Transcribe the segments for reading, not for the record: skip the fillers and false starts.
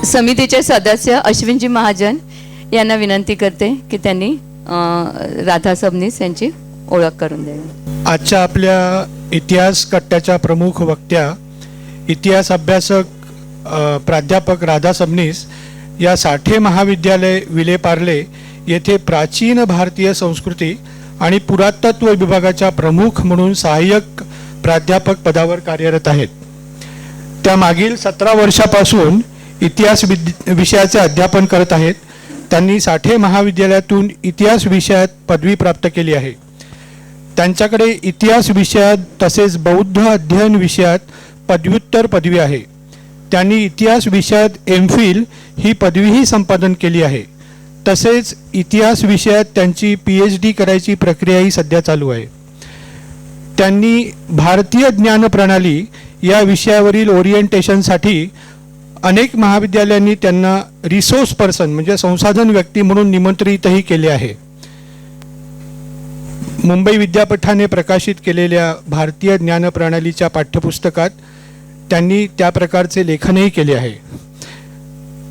समितीचे सदस्य अश्विनजी महाजन यांना विनंती करते की त्यांनी राधा सबनीस यांची ओळख करून द्यावी. आजच्या आपल्या इतिहास कट्ट्याच्या प्रमुख वक्त्या इतिहास अभ्यासक प्राध्यापक राधा सबनीस या साठे महाविद्यालय विलेपार्ले येथे प्राचीन भारतीय संस्कृती आणि पुरातत्व विभागाच्या प्रमुख म्हणून सहाय्यक प्राध्यापक पदावर कार्यरत आहेत. त्या मागील 17 वर्षापासून इतिहास विषयाचे अध्यापन करत आहेत. त्यांनी साठे महाविद्यालयातून इतिहास विषयात पदवी प्राप्त केली आहे. त्यांच्याकडे इतिहास विषयात तसेच बौद्ध अध्ययन विषयात पदव्युत्तर पदवी आहे. त्यांनी इतिहास विषयात एमफिल ही पदवीही संपादन केली आहे. तसेच इतिहास विषयात त्यांची PhD करायची प्रक्रियाही सध्या चालू आहे. त्यांनी भारतीय ज्ञान प्रणाली या विषयावरील ओरिएंटेशनसाठी अनेक महाविद्यालयांनी त्यांना रिसोर्स पर्सन म्हणजे संसाधन व्यक्ती म्हणून निमंत्रितही केले आहे. मुंबई विद्यापीठाने प्रकाशित केलेल्या भारतीय ज्ञान प्रणालीच्या पाठ्यपुस्तकात त्यांनी त्या प्रकारचे लेखनही केले आहे.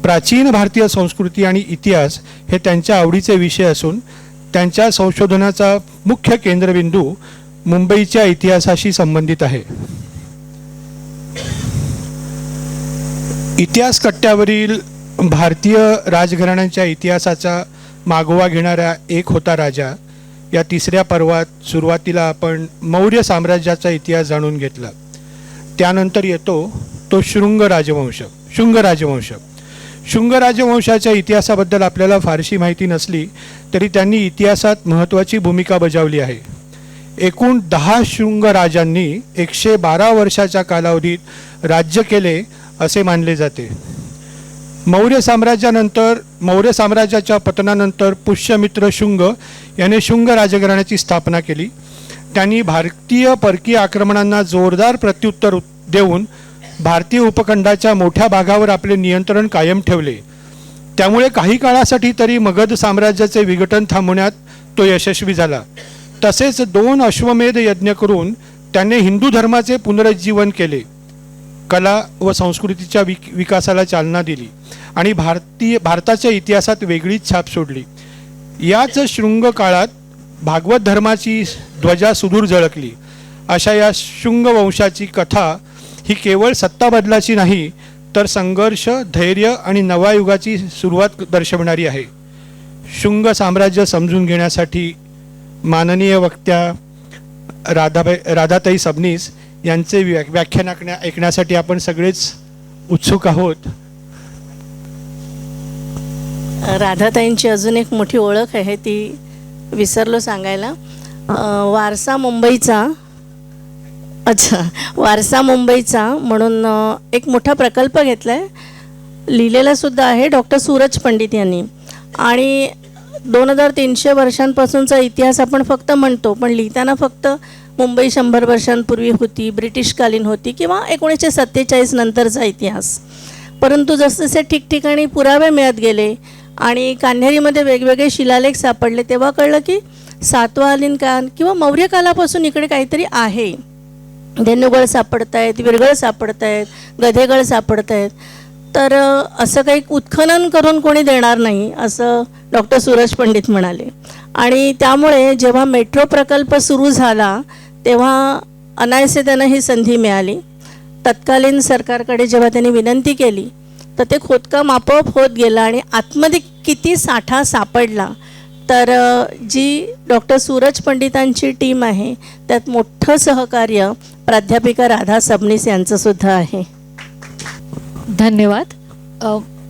प्राचीन भारतीय संस्कृती आणि इतिहास हे त्यांच्या आवडीचे विषय असून त्यांच्या संशोधनाचा मुख्य केंद्रबिंदू मुंबईच्या इतिहासाशी संबंधित आहे. इतिहास कट्ट्यावरील भारतीय राजघराण्यांच्या इतिहासाचा मागोवा घेणारा एक होता राजा या तिसऱ्या पर्वात सुरुवातीला आपण मौर्य साम्राज्याचा इतिहास जाणून घेतला. त्यानंतर येतो तो शुंग राजवंश. शुंग राजवंशाच्या इतिहासाबद्दल आपल्याला फारशी माहिती नसली तरी त्यांनी इतिहासात महत्त्वाची भूमिका बजावली आहे. एकूण 10 शुंग राजांनी 112 वर्षाच्या कालावधीत राज्य केले असे मानले जाते. मौर्य साम्राज्याच्या पतनानंतर पुष्यमित्र शुंग याने शुंग राजघराण्याची स्थापना केली. त्यांनी भारतीय परकीय आक्रमणांना जोरदार प्रत्युत्तर देऊन भारतीय उपखंडाच्या मोठ्या भागावर आपले नियंत्रण कायम ठेवले. त्यामुळे काही काळासाठी तरी मगध साम्राज्याचे विघटन थांबवण्यात तो यशस्वी झाला. तसेच 2 अश्वमेध यज्ञ करून त्याने हिंदू धर्माचे पुनरुज्जीवन केले, कला व संस्कृतीच्या विकासाला चालना दिली आणि भारताच्या इतिहासात वेगळीच छाप सोडली. याच शृंग काळात भागवत धर्माची ध्वजा सुदूर झळकली. अशा या शुंग वंशाची कथा ही केवळ सत्ता बदलाची नाही तर संघर्ष, धैर्य आणि नव्या युगाची सुरुवात दर्शवणारी आहे. शुंग साम्राज्य समजून घेण्यासाठी माननीय वक्त्या राधाताई सबनीस यांचे व्याख्यान ऐकण्यासाठी आपण सगळेच उत्सुक आहोत. राधाताईंची अजून एक मोठी ओळख आहे, ती विसरलो सांगायला. वारसा मुंबईचा म्हणून एक मोठा प्रकल्प घेतला आहे, लिहिलेला सुद्धा आहे डॉक्टर सूरज पंडित यांनी. आणि 2300 वर्षांपासूनचा इतिहास आपण फक्त म्हणतो, पण लिहिताना फक्त मुंबई 100 वर्षांपूर्वी होती, ब्रिटिशकालीन होती किंवा 1947 नंतरचा इतिहास. परंतु जसजसे ठिकठिकाणी पुरावे मिळत गेले आणि कान्हेरीमध्ये वेगवेगळे शिलालेख सापडले तेव्हा कळलं की सातवाहन काळ किंवा मौर्य कालापासून इकडे काहीतरी आहे. धेनुगळ सापडत आहेत, विरगळ सापडत आहेत, गधेगळ सापडत आहेत. तर असं काही उत्खनन करून कोणी देणार नाही असं डॉक्टर सूरज पंडित म्हणाले. आणि त्यामुळे जेव्हा मेट्रो प्रकल्प सुरू झाला तेव्हा अनायासे त्यांना ही संधी मिळाली. तत्कालीन सरकारकडे जेव्हा त्यांनी विनंती केली तर ते खोदकाम आपोआप होत गेलं आणि आतमध्ये किती साठा सापडला. तर जी डॉक्टर सूरज पंडितांची टीम आहे त्यात मोठं सहकार्य प्राध्यापिका राधा सबनीस यांचंसुद्धा आहे. धन्यवाद.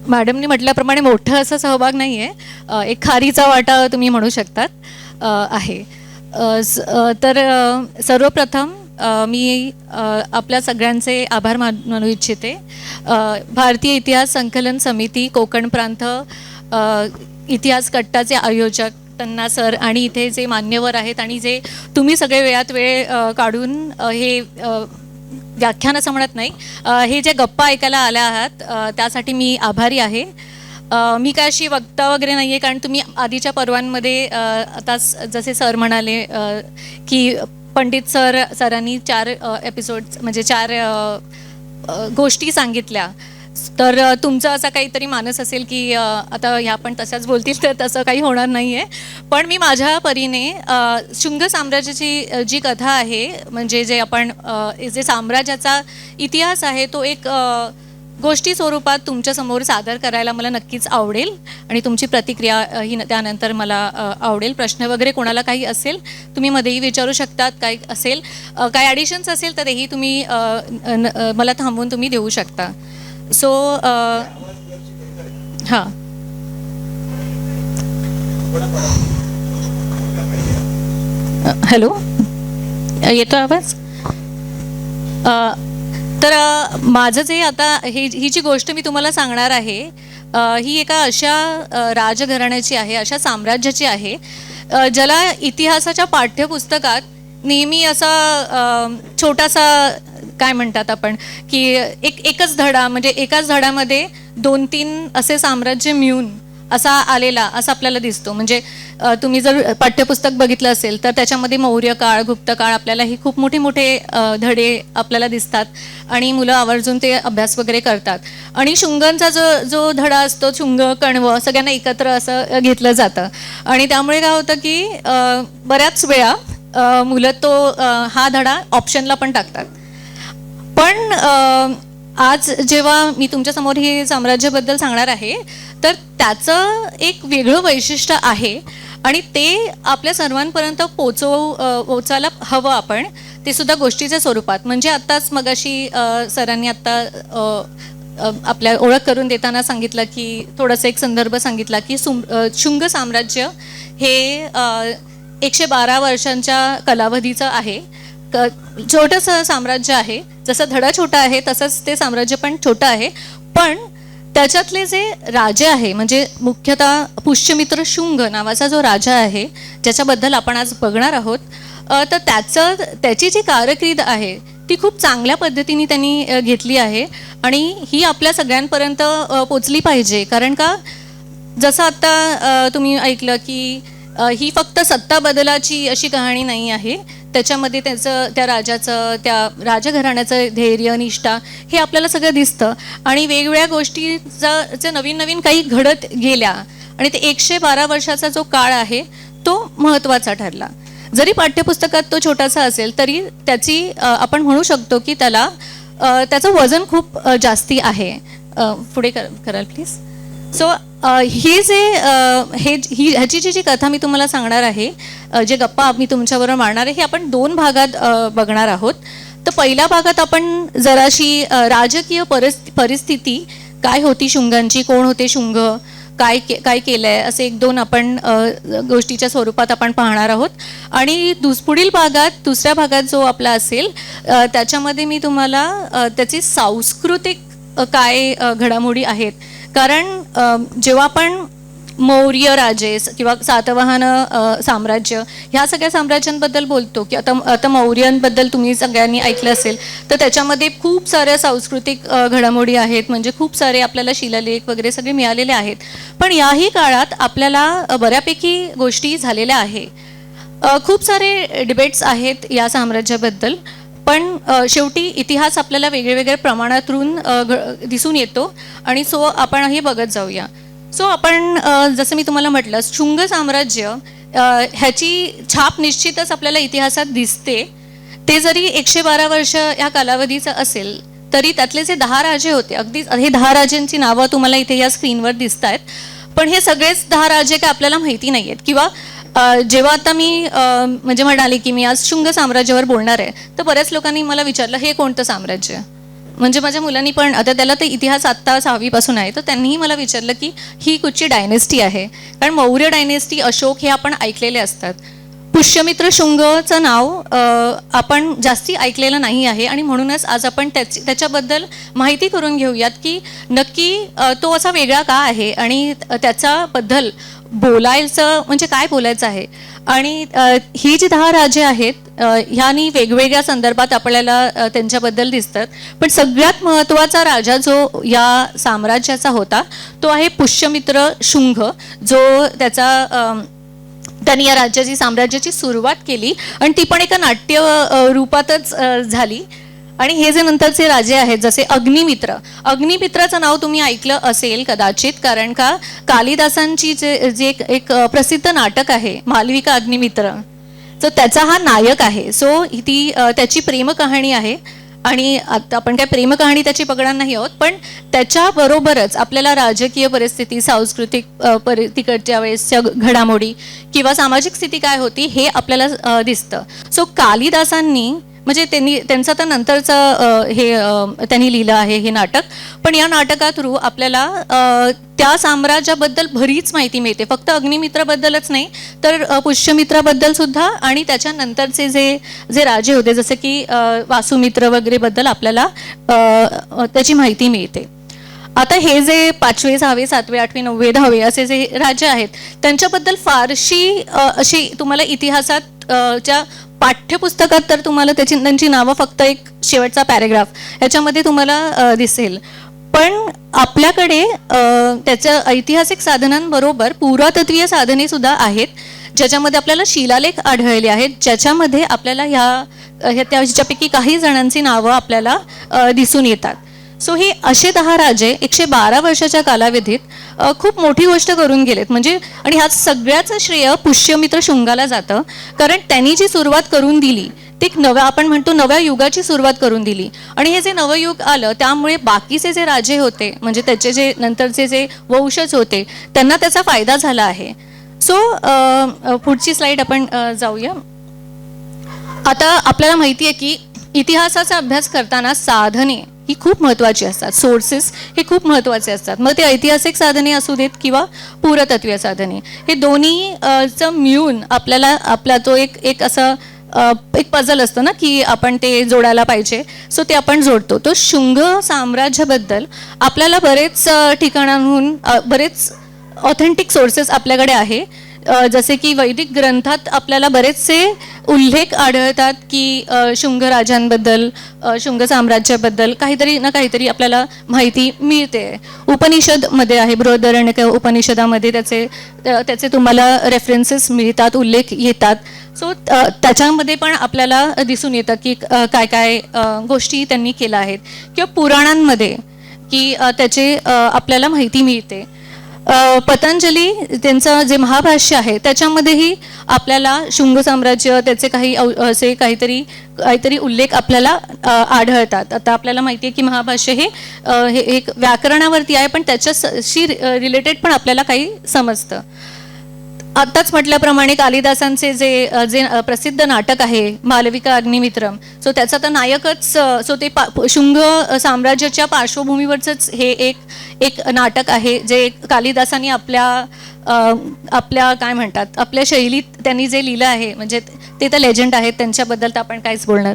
मॅडमनी म्हटल्याप्रमाणे मोठं असं सहभाग नाही आहे, एक खारीचा वाटा तुम्ही म्हणू शकतात आहे. तर सर्वप्रथम मी आपल्या सगळ्यांचे आभार मानू इच्छिते. भारतीय इतिहास संकलन समिती कोकण प्रांत इतिहास कट्टाचे आयोजक त्यांना सर आणि इथे जे मान्यवर आहेत आणि जे तुम्ही सगळे वेळात वेळ काढून हे व्याख्यान असं म्हणत नाही, हे जे गप्पा ऐकायला आल्या आहात त्यासाठी मी आभारी आहे. मी काय अशी वक्ता वगैरे नाही आहे, कारण तुम्ही आधीच्या पर्वांमध्ये आता जसे सर म्हणाले की पंडित सरांनी 4 एपिसोड्स म्हणजे 4 गोष्टी सांगितल्या. तर तुमचा असा काहीतरी मानस असेल की आता ह्या पण तशाच बोलतील, तर तसं काही होणार नाही आहे. पण मी माझ्या परीने शुंग साम्राज्याची जी कथा आहे, म्हणजे जे आपण जे साम्राज्याचा इतिहास आहे तो एक गोष्टी स्वरूपात तुमच्यासमोर सादर करायला मला नक्कीच आवडेल. आणि तुमची प्रतिक्रिया ही त्यानंतर मला आवडेल. प्रश्न वगैरे कोणाला काही असेल तुम्ही मध्येही विचारू शकतात. काही असेल, काही ॲडिशन्स असेल तर तेही तुम्ही मला थांबवून तुम्ही देऊ शकता. सो हां, हॅलो, येतो आवाज? तर माझं जे आता ही जी गोष्ट मी तुम्हाला सांगणार आहे ही एका अशा राजघराण्याची आहे, अशा साम्राज्याची आहे ज्याला इतिहासाच्या पाठ्यपुस्तकात नेहमी असा छोटासा काय म्हणतात आपण की एकच धडा, म्हणजे एकाच धड्यामध्ये 2-3 असे साम्राज्य मिळून असा आलेला असं आपल्याला दिसतो. म्हणजे तुम्ही जर पाठ्यपुस्तक बघितलं असेल तर त्याच्यामध्ये मौर्य काळ, गुप्त काळ, आपल्याला ही खूप मोठे धडे आपल्याला दिसतात आणि मुलं आवर्जून ते अभ्यास वगैरे करतात. आणि शुंगांचा जो धडा असतो, शुंग, कण्व सगळ्यांना एकत्र असं घेतलं जातं. आणि त्यामुळे काय होतं की बऱ्याच वेळा मुलं हा धडा ऑप्शनला पण टाकतात. पण आज जेव्हा मी तुमच्यासमोर हे साम्राज्याबद्दल सांगणार आहे तर त्याचं एक वेगळं वैशिष्ट्य आहे आणि ते आपल्या सर्वांपर्यंत पोचायला हवं आपण, ते सुद्धा गोष्टीच्या स्वरूपात. म्हणजे आत्ताच मगाशी सरांनी आत्ता आपल्या ओळख करून देताना सांगितलं की थोडंसं एक संदर्भ सांगितला की शुंग साम्राज्य हे 112 वर्षांच्या कालावधीचं आहे. छोटंसं साम्राज्य आहे. जसं धडा छोटा आहे तसंच ते साम्राज्य पण छोटं आहे. पण त्याच्यातले जे राजे आहे, म्हणजे मुख्यतः पुष्यमित्र शुंग नावाचा जो राजा आहे ज्याच्याबद्दल आपण आज बघणार आहोत, तर त्याची जी कारकीर्द आहे ती खूप चांगल्या पद्धतीने त्यांनी घेतली आहे आणि ही आपल्या सगळ्यांपर्यंत पोचली पाहिजे. कारण का जसं आत्ता तुम्ही ऐकलं की ही फक्त सत्ता बदलाची अशी कहाणी नाही आहे. त्याच्यामध्ये त्या राजाचं, त्या राजघराण्याचं धैर्य, निष्ठा हे आपल्याला सगळं दिसतं. आणि वेगवेगळ्या गोष्टीचं नवीन काही घडत गेल्या आणि ते 112 वर्षाचा जो काळ आहे तो महत्त्वाचा ठरला. जरी पाठ्यपुस्तकात तो छोटासा असेल तरी त्याची आपण म्हणू शकतो की त्याचं वजन खूप जास्ती आहे. पुढे कराल प्लीज. सो ह्याची जी कथा मी तुम्हाला सांगणार आहे, जे गप्पा मी तुमच्याबरोबर मारणार आहे, हे आपण 2 भागात बघणार आहोत. तर पहिल्या भागात आपण जराशी राजकीय परिस्थिती काय होती शुंगांची, कोण होते शुंग, काय केलंय, असे 1-2 आपण गोष्टीच्या स्वरूपात आपण पाहणार आहोत. आणि पुढील भागात, दुसऱ्या भागात जो आपला असेल त्याच्यामध्ये मी तुम्हाला त्याची सांस्कृतिक काय घडामोडी आहेत. कारण जेव्हा आपण मौर्य राजे किंवा सातवाहन साम्राज्य ह्या सगळ्या साम्राज्यांबद्दल बोलतो की आता मौर्यांबद्दल तुम्ही सगळ्यांनी ऐकलं असेल, तर त्याच्यामध्ये खूप साऱ्या सांस्कृतिक घडामोडी आहेत. म्हणजे खूप सारे आपल्याला शिलालेख वगैरे सगळे मिळालेले आहेत. पण याही काळात आपल्याला बऱ्यापैकी गोष्टी झालेल्या आहे. खूप सारे डिबेट्स आहेत या साम्राज्याबद्दल. पण शेवटी इतिहास आपल्याला वेगळ्या प्रमाणातून दिसून येतो आणि सो आपण हे बघत जाऊया. सो आपण जसं मी तुम्हाला म्हटलं, शुंग साम्राज्य ह्याची छाप निश्चितच आपल्याला इतिहासात दिसते. ते जरी 112 वर्ष या कालावधीचं असेल तरी त्यातले जे 10 राजे होते, अगदी हे 10 राजांची नावं तुम्हाला इथे या स्क्रीनवर दिसत आहेत. पण हे सगळेच 10 राजे काय आपल्याला माहिती नाही आहेत. किंवा जेव्हा आता मी म्हणजे म्हणाले की मी आज शुंग साम्राज्यावर बोलणार आहे, तर बऱ्याच लोकांनी मला विचारलं हे कोणतं साम्राज्य. म्हणजे माझ्या मुलांनी पण, आता त्याला ते इतिहास आत्ता 6वी पासून आहे, तर त्यांनीही मला विचारलं की ही कुठची डायनेस्टी आहे. कारण मौर्य डायनेस्टी, अशोक हे आपण ऐकलेले असतात. पुष्यमित्र शुंगचं नाव आपण जास्ती ऐकलेलं नाही आहे आणि म्हणूनच आज आपण त्याच्याबद्दल माहिती करून घेऊयात की नक्की तो असा वेगळा का आहे आणि त्याच्याबद्दल बोलायचं म्हणजे काय बोलायचं आहे. आणि ही जी 10 राजे आहेत ह्यांनी वेगवेगळ्या संदर्भात आपल्याला त्यांच्याबद्दल दिसतात. पण सगळ्यात महत्त्वाचा राजा जो या साम्राज्याचा होता तो आहे पुष्यमित्र शुंग, जो त्यांनी या राज्याची, साम्राज्याची सुरुवात केली आणि ती पण एका नाट्य रूपातच झाली. आणि हे जे नंतरचे राजे आहेत जसे अग्निमित्राचं नाव तुम्ही ऐकलं असेल कदाचित, कारण का कालिदासांची जे एक प्रसिद्ध नाटक आहे मालविका अग्निमित्र, सो त्याचा हा नायक आहे. सो ती त्याची प्रेमकहाणी आहे. आणि आता आपण काय प्रेमकहाणी त्याची बघणार नाही आहोत, पण त्याच्याबरोबरच आपल्याला राजकीय परिस्थिती, सांस्कृतिक तिकडच्या वेळेसच्या घडामोडी किंवा सामाजिक स्थिती काय होती हे आपल्याला दिसतं. सो कालिदासांनी म्हणजे त्यांचं तर नंतरचं त्यांनी लिहिलं आहे हे नाटक, पण या नाटका थ्रू आपल्याला त्या साम्राज्याबद्दल बरीच माहिती मिळते. फक्त अग्निमित्राबद्दलच नाही तर पुष्यमित्राबद्दल सुद्धा आणि त्याच्यानंतरचे जे राजे होते जसे की वासुमित्र वगैरे बद्दल आपल्याला त्याची माहिती मिळते. आता हे जे 5वे 6वे 7वे 8वे 9वे 10वे असे जे राज्य आहेत त्यांच्याबद्दल फारशी अशी तुम्हाला इतिहासात च्या पाठ्यपुस्तकात तर तुम्हाला त्यांची नावं फक्त एक शेवटचा पॅरेग्राफ ह्याच्यामध्ये तुम्हाला दिसेल. पण आपल्याकडे त्याच्या ऐतिहासिक साधनांबरोबर पुरातत्वीय साधने सुद्धा आहेत ज्याच्यामध्ये आपल्याला शिलालेख आढळले आहेत, ज्याच्यामध्ये आपल्याला त्याच्यापैकी काही जणांची नावं आपल्याला दिसून येतात. सो हे असे 10 राजे 112 वर्षाच्या कालावधीत खूप मोठी गोष्ट करून गेलेत. म्हणजे आणि ह्या सगळ्याचं श्रेय पुष्यमित्र शुंगाला जातं, कारण त्यांनी जी सुरुवात करून दिली ती आपण म्हणतो नव्या युगाची सुरुवात करून दिली. आणि हे जे नवयुग आलं त्यामुळे बाकीचे जे राजे होते म्हणजे त्याचे जे नंतरचे जे वंशज होते त्यांना त्याचा फायदा झाला आहे. सो पुढची स्लाईड आपण जाऊया. आता आपल्याला माहिती आहे की इतिहासाचा अभ्यास करताना साधने ही खूप महत्त्वाची असतात, सोर्सेस हे खूप महत्त्वाचे असतात. मग ते ऐतिहासिक साधने असू देत किंवा पुरातत्वीय साधने, हे दोन्हीचं मिळून आपल्याला आपला तो एक असं एक पझल असतं ना की आपण ते जोडायला पाहिजे. सो ते आपण जोडतो. तो शुंग साम्राज्याबद्दल आपल्याला बरेच ठिकाणांहून बरेच ऑथेंटिक सोर्सेस आपल्याकडे आहे. जसे की वैदिक ग्रंथात आपल्याला बरेचसे उल्लेख आढळतात की शुंग राजांबद्दल, शुंग साम्राज्याबद्दल काहीतरी ना काहीतरी आपल्याला माहिती मिळते. उपनिषदमध्ये आहे, बृहदारण्यक उपनिषदामध्ये त्याचे तुम्हाला रेफरन्सेस मिळतात, उल्लेख येतात. सो त्याच्यामध्ये पण आपल्याला दिसून येतं की काय काय गोष्टी त्यांनी केल्या आहेत किंवा पुराणांमध्ये की त्याचे आपल्याला माहिती मिळते. पतंजली त्यांचं जे महाभाष्य आहे त्याच्यामध्येही आपल्याला शुंग साम्राज्य त्याचे काही असे काहीतरी उल्लेख आपल्याला आढळतात. आता आपल्याला माहिती आहे की महाभाष्य हे एक व्याकरणावरती आहे, पण त्याच्याशी रिलेटेड पण आपल्याला काही समजतं. आत्ताच म्हटल्याप्रमाणे कालिदासांचे जे प्रसिद्ध नाटक आहे मालविका अग्निमित्रम, सो त्याचा तर नायकच सो ते शुंग साम्राज्याच्या पार्श्वभूमीवरच हे एक नाटक आहे जे कालिदासांनी आपल्या काय म्हणतात आपल्या शैलीत त्यांनी जे लिहिलं आहे. म्हणजे ते तर लेजंड आहेत, त्यांच्याबद्दल तर आपण काहीच बोलणार.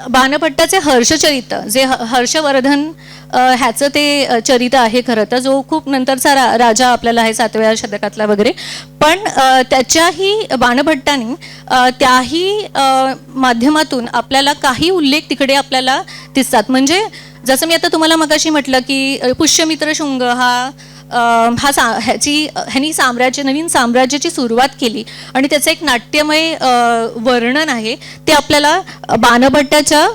बाणभट्टाचे हर्षचरित जे हर्षवर्धन ह्याचं ते चरित्र आहे खरं तर, जो खूप नंतरचा राजा आपल्याला आहे 7व्या शतकातला वगैरे. पण त्याच्याही बाणभट्टांनी त्याही माध्यमातून आपल्याला काही उल्लेख तिकडे आपल्याला दिसतात. म्हणजे जसं मी आता तुम्हाला मगाशी म्हटलं की पुष्यमित्र शुंग ह्यानी नवीन साम्राज्याची सुरुवात केली आणि त्याचं एक नाट्यमय वर्णन आहे ते आपल्याला बाणभट्टाच्या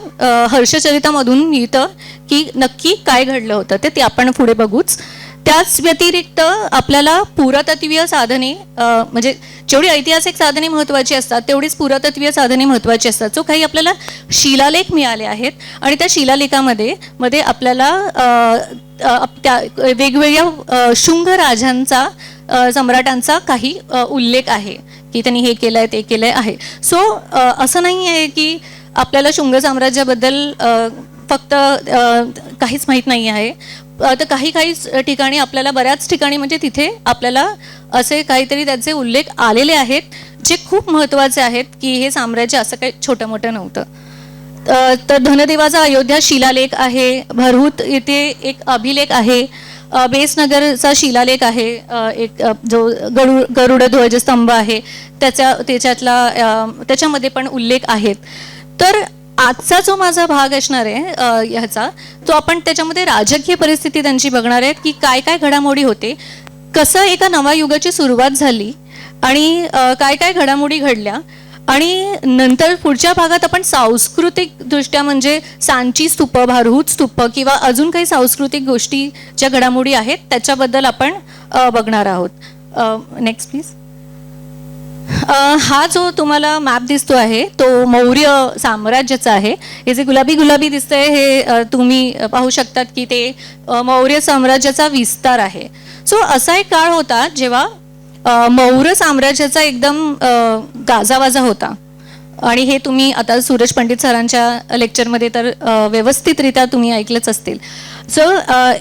हर्षचरितामधून मिळतं की नक्की काय घडलं होतं ते आपण पुढे बघूच. त्याच व्यतिरिक्त आपल्याला पुरातत्वीय साधने म्हणजे जेवढी ऐतिहासिक साधने महत्त्वाची असतात तेवढीच पुरातत्वीय साधने महत्त्वाची असतात. जो काही आपल्याला शिलालेख मिळाले आहेत आणि त्या शिलालेखामध्ये आपल्याला त्या वेगवेगळ्या शुंग राजांचा सम्राटांचा काही उल्लेख आहे की त्यांनी हे केलं आहे ते केलं आहे. सो असं नाही आहे की आपल्याला शुंग साम्राज्याबद्दल फक्त काहीच माहीत नाही आहे. तर काही ठिकाणी आपल्याला बऱ्याच ठिकाणी म्हणजे तिथे आपल्याला असे काहीतरी त्याचे उल्लेख आलेले आहेत जे खूप महत्त्वाचे आहेत की हे साम्राज्य असं काही छोटं मोठं नव्हतं. तर धनदेवाचा अयोध्या शिलालेख आहे, भरहूत येथे एक अभिलेख आहे, बेसनगरचा शिलालेख आहे, एक जो गरुड ध्वजस्तंभ आहे त्याच्यामध्ये पण उल्लेख आहेत. तर आजचा जो माझा भाग असणार आहे ह्याचा तो आपण त्याच्यामध्ये राजकीय परिस्थिती त्यांची बघणार आहेत की काय काय घडामोडी होते, कसं एका नव्या युगाची सुरुवात झाली आणि काय काय घडामोडी घडल्या आणि नंतर पुढच्या भागात आपण सांस्कृतिक दृष्ट्या म्हणजे सांची स्तूप, भारूच स्तूप किंवा अजून काही सांस्कृतिक गोष्टी ज्या घडामोडी आहेत त्याच्याबद्दल आपण बघणार आहोत. Next please. हा जो तुम्हाला मॅप दिसतो आहे तो मौर्य साम्राज्याचा आहे. हे जे गुलाबी गुलाबी दिसतंय हे तुम्ही पाहू शकतात की ते मौर्य साम्राज्याचा विस्तार आहे. सो असा एक काळ होता जेव्हा मौर्य साम्राज्याचा एकदम गाजावाजा होता आणि हे तुम्ही आता सूरज पंडित सरांच्या लेक्चरमध्ये तर व्यवस्थितरित्या तुम्ही ऐकलंच असतील. सो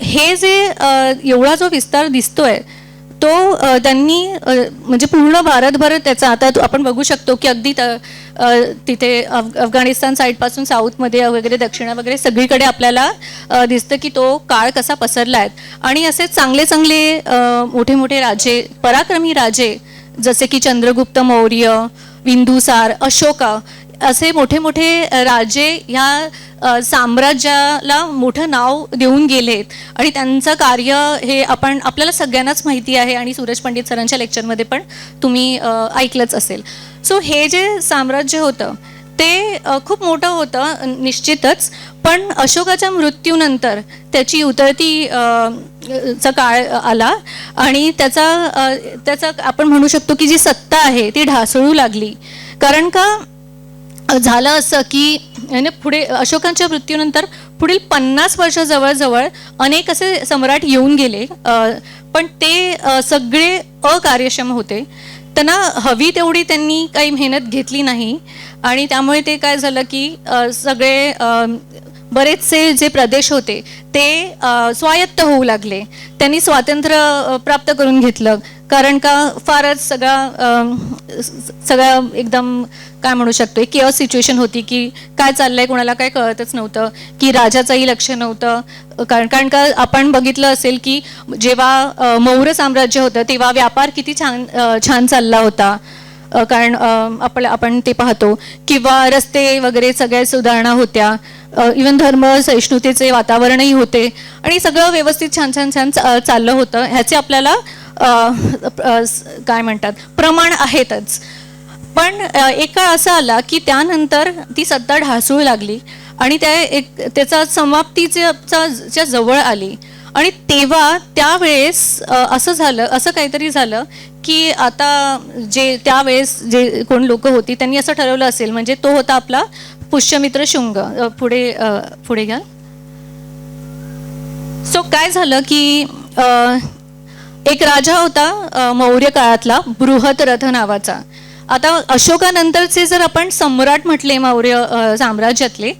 हे जे एवढा जो विस्तार दिसतोय तो त्यांनी म्हणजे पूर्ण भारतभर त्याचा आता आपण बघू शकतो की अगदी तिथे अफगाणिस्तान साईडपासून साऊथमध्ये वगैरे दक्षिण वगैरे सगळीकडे आपल्याला दिसतं की तो काळ कसा पसरला आहे. आणि असे चांगले चांगले मोठे मोठे राजे, पराक्रमी राजे जसे की चंद्रगुप्त मौर्य, बिंदुसार, अशोका असे मोठे मोठे राजे ह्या साम्राज्याला मोठं नाव देऊन गेलेत आणि त्यांचं कार्य हे आपल्याला सगळ्यांनाच माहिती आहे आणि सूरज पंडित सरांच्या लेक्चरमध्ये पण तुम्ही ऐकलंच असेल. सो हे जे साम्राज्य होतं ते खूप मोठं होतं निश्चितच, पण अशोकाच्या मृत्यूनंतर त्याची उतरती चा काळ आला आणि त्याचा आपण म्हणू शकतो की जी सत्ता आहे ती ढासळू लागली. कारण का झालं असं की पुढे अशोकांच्या मृत्यूनंतर पुढील 50 वर्ष जवळजवळ अनेक असे सम्राट येऊन गेले, पण ते सगळे अकार्यक्षम होते. त्यांना हवी तेवढी त्यांनी काही मेहनत घेतली नाही आणि त्यामुळे ते काय झालं की सगळे बरेचसे जे प्रदेश होते ते स्वायत्त होऊ लागले. त्यांनी स्वातंत्र्य प्राप्त करून घेतलं कारण का फारच सगळा एकदम काय म्हणू शकतो एक केअस सिच्युएशन होती की काय चाललंय कोणाला काय कळतच नव्हतं, की राजाचंही लक्ष नव्हतं. कारण का आपण बघितलं असेल की जेव्हा मौर्य साम्राज्य होतं तेव्हा व्यापार किती छान चालला होता, कारण आपण ते पाहतो, किंवा रस्ते वगैरे सगळ्या सुधारणा होत्या, इव्हन धर्म सहिष्णुतेचे वातावरणही होते आणि सगळं व्यवस्थित छान छान छान चाललं होतं. ह्याचे आपल्याला काय म्हणतात प्रमाण आहेतच. पण एक काळ असा आला की त्यानंतर ती सत्ता ढासळू लागली आणि त्याचा समाप्तीच्या जवळ आली आणि तेव्हा त्यावेळेस असं काहीतरी झालं की आता त्यावेळेस जे कोण लोक होती त्यांनी असं ठरवलं असेल, म्हणजे तो होता आपला पुष्यमित्र शुंग. पुढे घ्या. सो काय झालं की एक राजा होता मौर्य काळातला बृहद्रथ नावाचा. आता अशोकानंतरचे जर आपण सम्राट म्हटले मौर्य साम्राज्यातले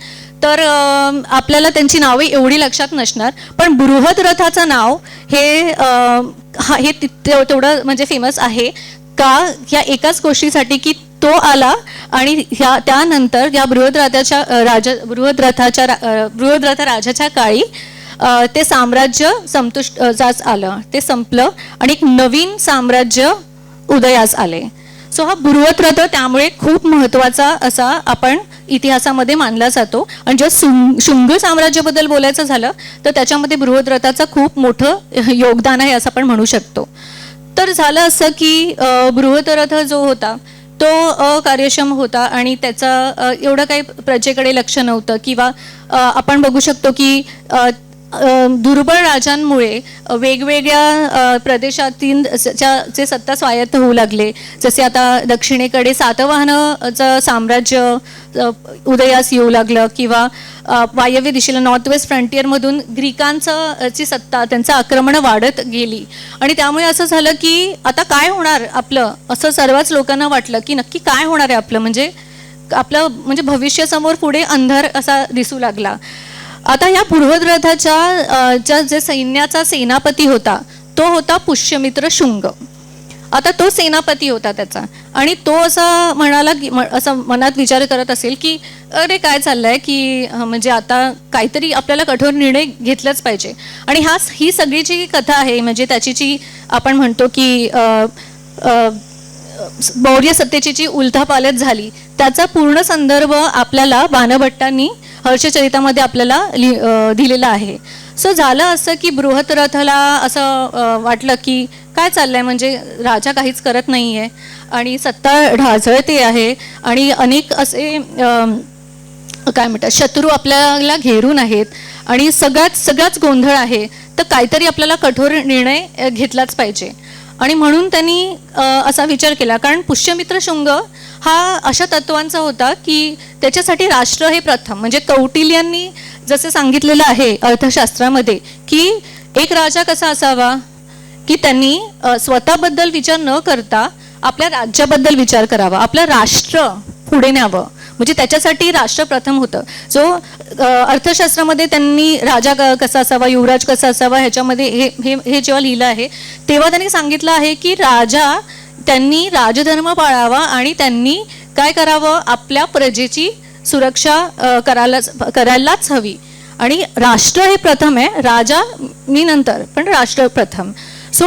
तर आपल्याला त्यांची नावे एवढी लक्षात नसणार, पण बृहद्रथाचं नाव हे तेवढं म्हणजे फेमस आहे का ह्या एकाच गोष्टीसाठी की तो आला आणि त्यानंतर या बृहद्रथ राजाच्या काळी ते साम्राज्य संपुष्टास आलं, ते संपलं आणि एक नवीन साम्राज्य उदयास आले. सो हा बृहद्रथ त्यामुळे खूप महत्त्वाचा असा आपण इतिहासामध्ये मानला जातो. आणि जर शुंग साम्राज्याबद्दल बोलायचं झालं तर त्याच्यामध्ये बृहद्रथाचं खूप मोठं योगदान आहे असं आपण म्हणू शकतो. तर झालं असं की बृहद्रथ जो होता तो अकार्यक्षम होता आणि त्याचा एवढं काही प्रजेकडे लक्ष नव्हतं, किंवा आपण बघू शकतो की दुर्बळ राजांमुळे वेगवेगळ्या प्रदेशातील चे सत्ता स्वायत्त होऊ लागले. जसे आता दक्षिणेकडे सातवाहनाचं साम्राज्य उदयास येऊ लागलं, किंवा वायव्य दिशेला नॉर्थ वेस्ट फ्रंटियरमधून ग्रीकांची सत्ता त्यांचं आक्रमण वाढत गेली आणि त्यामुळे असं झालं की आता काय होणार आपलं, असं सर्वच लोकांना वाटलं की नक्की काय होणार आहे आपलं, म्हणजे भविष्यासमोर पुढे अंधार असा दिसू लागला. आता या बृहद्रथाच्या जे सैन्याचा सेनापती होता तो होता पुष्यमित्र शुंग. आता तो सेनापती होता त्याचा आणि तो असा म्हणाला की असं मनात विचार करत असेल की अरे काय चाललंय की म्हणजे आता काहीतरी आपल्याला कठोर निर्णय घेतलाच पाहिजे. आणि ही सगळी जी कथा आहे म्हणजे त्याची जी आपण म्हणतो की मौर्य सत्तेची जी उलथापालथ झाली त्याचा पूर्ण संदर्भ आपल्याला बाणभट्टांनी हर्षचरितामध्ये आपल्याला दिलेला आहे. सो झालं असं की बृहद्रथाला असं वाटलं की काय चाललंय, म्हणजे राजा काहीच करत नाही आहे आणि सत्ता ढासळते आहे आणि अनेक असे काय म्हणतात शत्रू आपल्याला घेरून आहेत आणि सगळाच गोंधळ आहे, तर काहीतरी आपल्याला कठोर निर्णय घेतलाच पाहिजे. आणि म्हणून त्यांनी असा विचार केला, कारण पुष्यमित्र शुंग हा अशा तत्वांचा होता की त्याच्यासाठी राष्ट्र हे प्रथम, म्हणजे कौटिल्यांनी जसं सांगितलेलं आहे अर्थशास्त्रामध्ये की एक राजा कसा असावा की त्यांनी स्वतःबद्दल विचार न करता आपल्या राज्याबद्दल विचार करावा, आपलं राष्ट्र पुढे न्यावं, म्हणजे त्याच्यासाठी राष्ट्र प्रथम होतं. जो अर्थशास्त्रामध्ये त्यांनी राजा कसा असावा, युवराज कसा असावा, ह्याच्यामध्ये हे जेव्हा लिहिलं आहे तेव्हा त्यांनी सांगितलं आहे की राजा त्यांनी राजधर्म पाळावा आणि त्यांनी काय करावं, आपल्या प्रजेची सुरक्षा करायलाच हवी आणि राष्ट्र हे प्रथम आहे, राजा मी नंतर पण राष्ट्र प्रथम. सो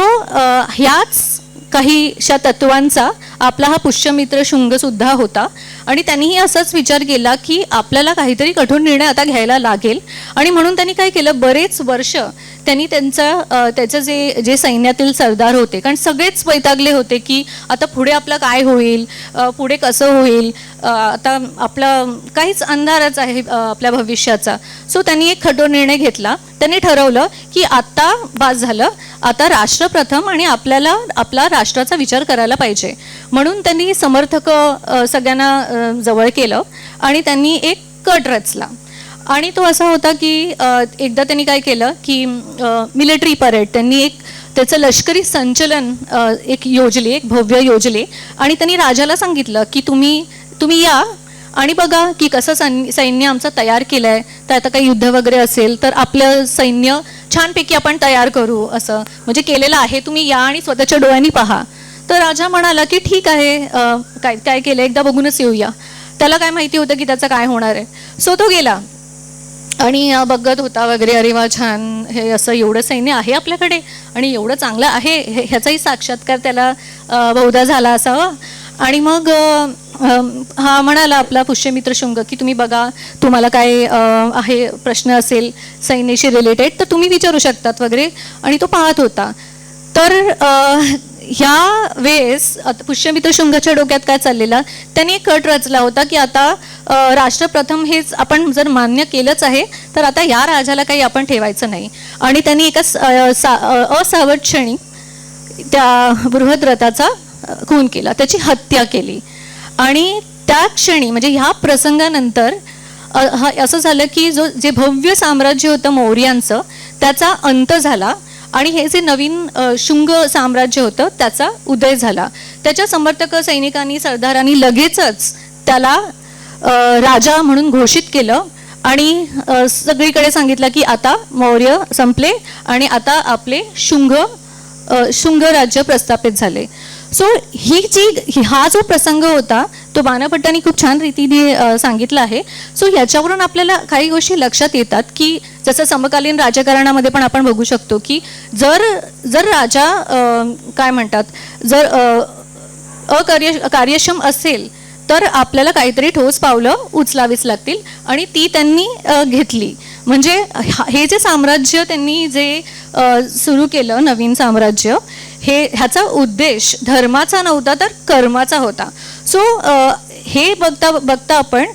ह्याच काहीशा तत्वांचा आपला हा पुष्यमित्र शुंग सुद्धा होता आणि त्यांनीही असाच विचार केला की आपल्याला काहीतरी कठोर निर्णय आता घ्यायला लागेल. आणि म्हणून त्यांनी काय केलं, बरेच वर्ष त्यांनी त्याचं जे सैन्यातील सरदार होते, कारण सगळेच वैतागले होते की आता पुढे आपलं काय होईल, पुढे कसं होईल, आता आपलं काहीच अंधारच आहे आपल्या भविष्याचा. सो त्यांनी एक कठोर निर्णय घेतला. त्यांनी ठरवलं की आता बास झालं, आता राष्ट्र प्रथम आणि आपल्याला आपला राष्ट्राचा विचार करायला पाहिजे. म्हणून त्यांनी समर्थक सगळ्यांना जवळ केलं आणि त्यांनी एक कट रचला. आणि तो असा होता की एकदा त्यांनी काय केलं की मिलिटरी परेड, त्यांनी त्याचं लष्करी संचलन एक भव्य योजले आणि त्यांनी राजाला सांगितलं की तुम्ही या आणि बघा की कसं सैन्य आमचं तयार केलं आहे, तर आता काही युद्ध वगैरे असेल तर आपलं सैन्य छानपैकी आपण तयार करू, असं म्हणजे केलेलं आहे, तुम्ही या आणि स्वतःच्या डोळ्यांनी पहा. तर राजा म्हणाला की ठीक आहे, काय केलं एकदा बघूनच येऊया. त्याला काय माहिती होतं की त्याचं काय होणार आहे. सो तो गेला आणि बघत होता वगैरे, अरे वा छान, हे असं एवढं सैन्य आहे आपल्याकडे आणि एवढं चांगलं आहे, ह्याचाही साक्षात्कार त्याला बहुधा झाला असावा. आणि मग हा म्हणाला आपला पुष्यमित्र शुंग की तुम्ही बघा, तुम्हाला काय आहे प्रश्न असेल सैन्याशी रिलेटेड तर तुम्ही विचारू शकतात वगैरे. आणि तो पाहत होता. तर ह्या वेळेस पुष्यमित्र शुंगाच्या डोक्यात काय चाललेलं, त्यांनी एक कट रचला होता की आता राष्ट्रप्रथम हेच आपण जर मान्य केलंच आहे तर आता या राजाला काही आपण ठेवायचं नाही. आणि त्यांनी एका असावध क्षणी त्या बृहद्रथाचा खून केला, त्याची हत्या केली. आणि त्या क्षणी म्हणजे ह्या प्रसंगानंतर असं झालं की जे भव्य साम्राज्य होतं मौर्यांचं त्याचा अंत झाला आणि हे जे नवीन शुंग साम्राज्य होतं त्याचा उदय झाला. त्याच्या समर्थक सैनिकांनी सरदारांनी लगेचच त्याला राजा म्हणून घोषित केलं आणि सगळीकडे सांगितलं की आता मौर्य संपले आणि आता आपले शुंग राज्य प्रस्थापित झाले. सो हा जो प्रसंग होता तो बाणभट्टांनी खूप छान रीतीने सांगितला आहे. सो ह्याच्यावरून आपल्याला काही गोष्टी लक्षात येतात की जसं समकालीन राजकारणामध्ये पण आपण बघू शकतो की जर राजा काय म्हणतात जर कार्यक्षम असेल तर आपल्याला काहीतरी ठोस पावलं उचलावीच लागतील आणि ती त्यांनी घेतली. म्हणजे हे जे साम्राज्य त्यांनी जे सुरू केलं नवीन साम्राज्य, ह्याचा उद्देश धर्माचा नव्हता तर कर्माचा होता. सो हे बघता आपण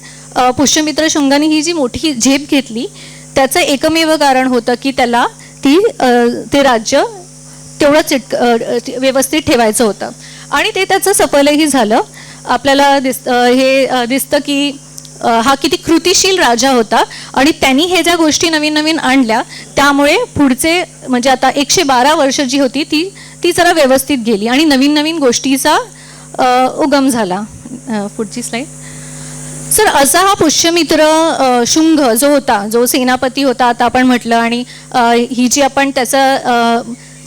पुष्यमित्र शुंगाने ही जी मोठी झेप घेतली त्याचं एकमेव कारण होतं की त्याला ते राज्य तेवढंच व्यवस्थित ठेवायचं होतं आणि ते त्याचं सफलही झालं. आपल्याला दिसतं की हा किती कृतिशील राजा होता आणि त्यांनी हे ज्या गोष्टी नवीन नवीन आणल्या त्यामुळे पुढचे म्हणजे आता 112 वर्ष जी होती ती जरा व्यवस्थित गेली आणि नवीन नवीन गोष्टीचा उगम झाला. पुढची स्लाईड सर. असा हा पुष्यमित्र शुंग जो सेनापती होता आता आपण म्हटलं आणि ही जी आपण त्याचा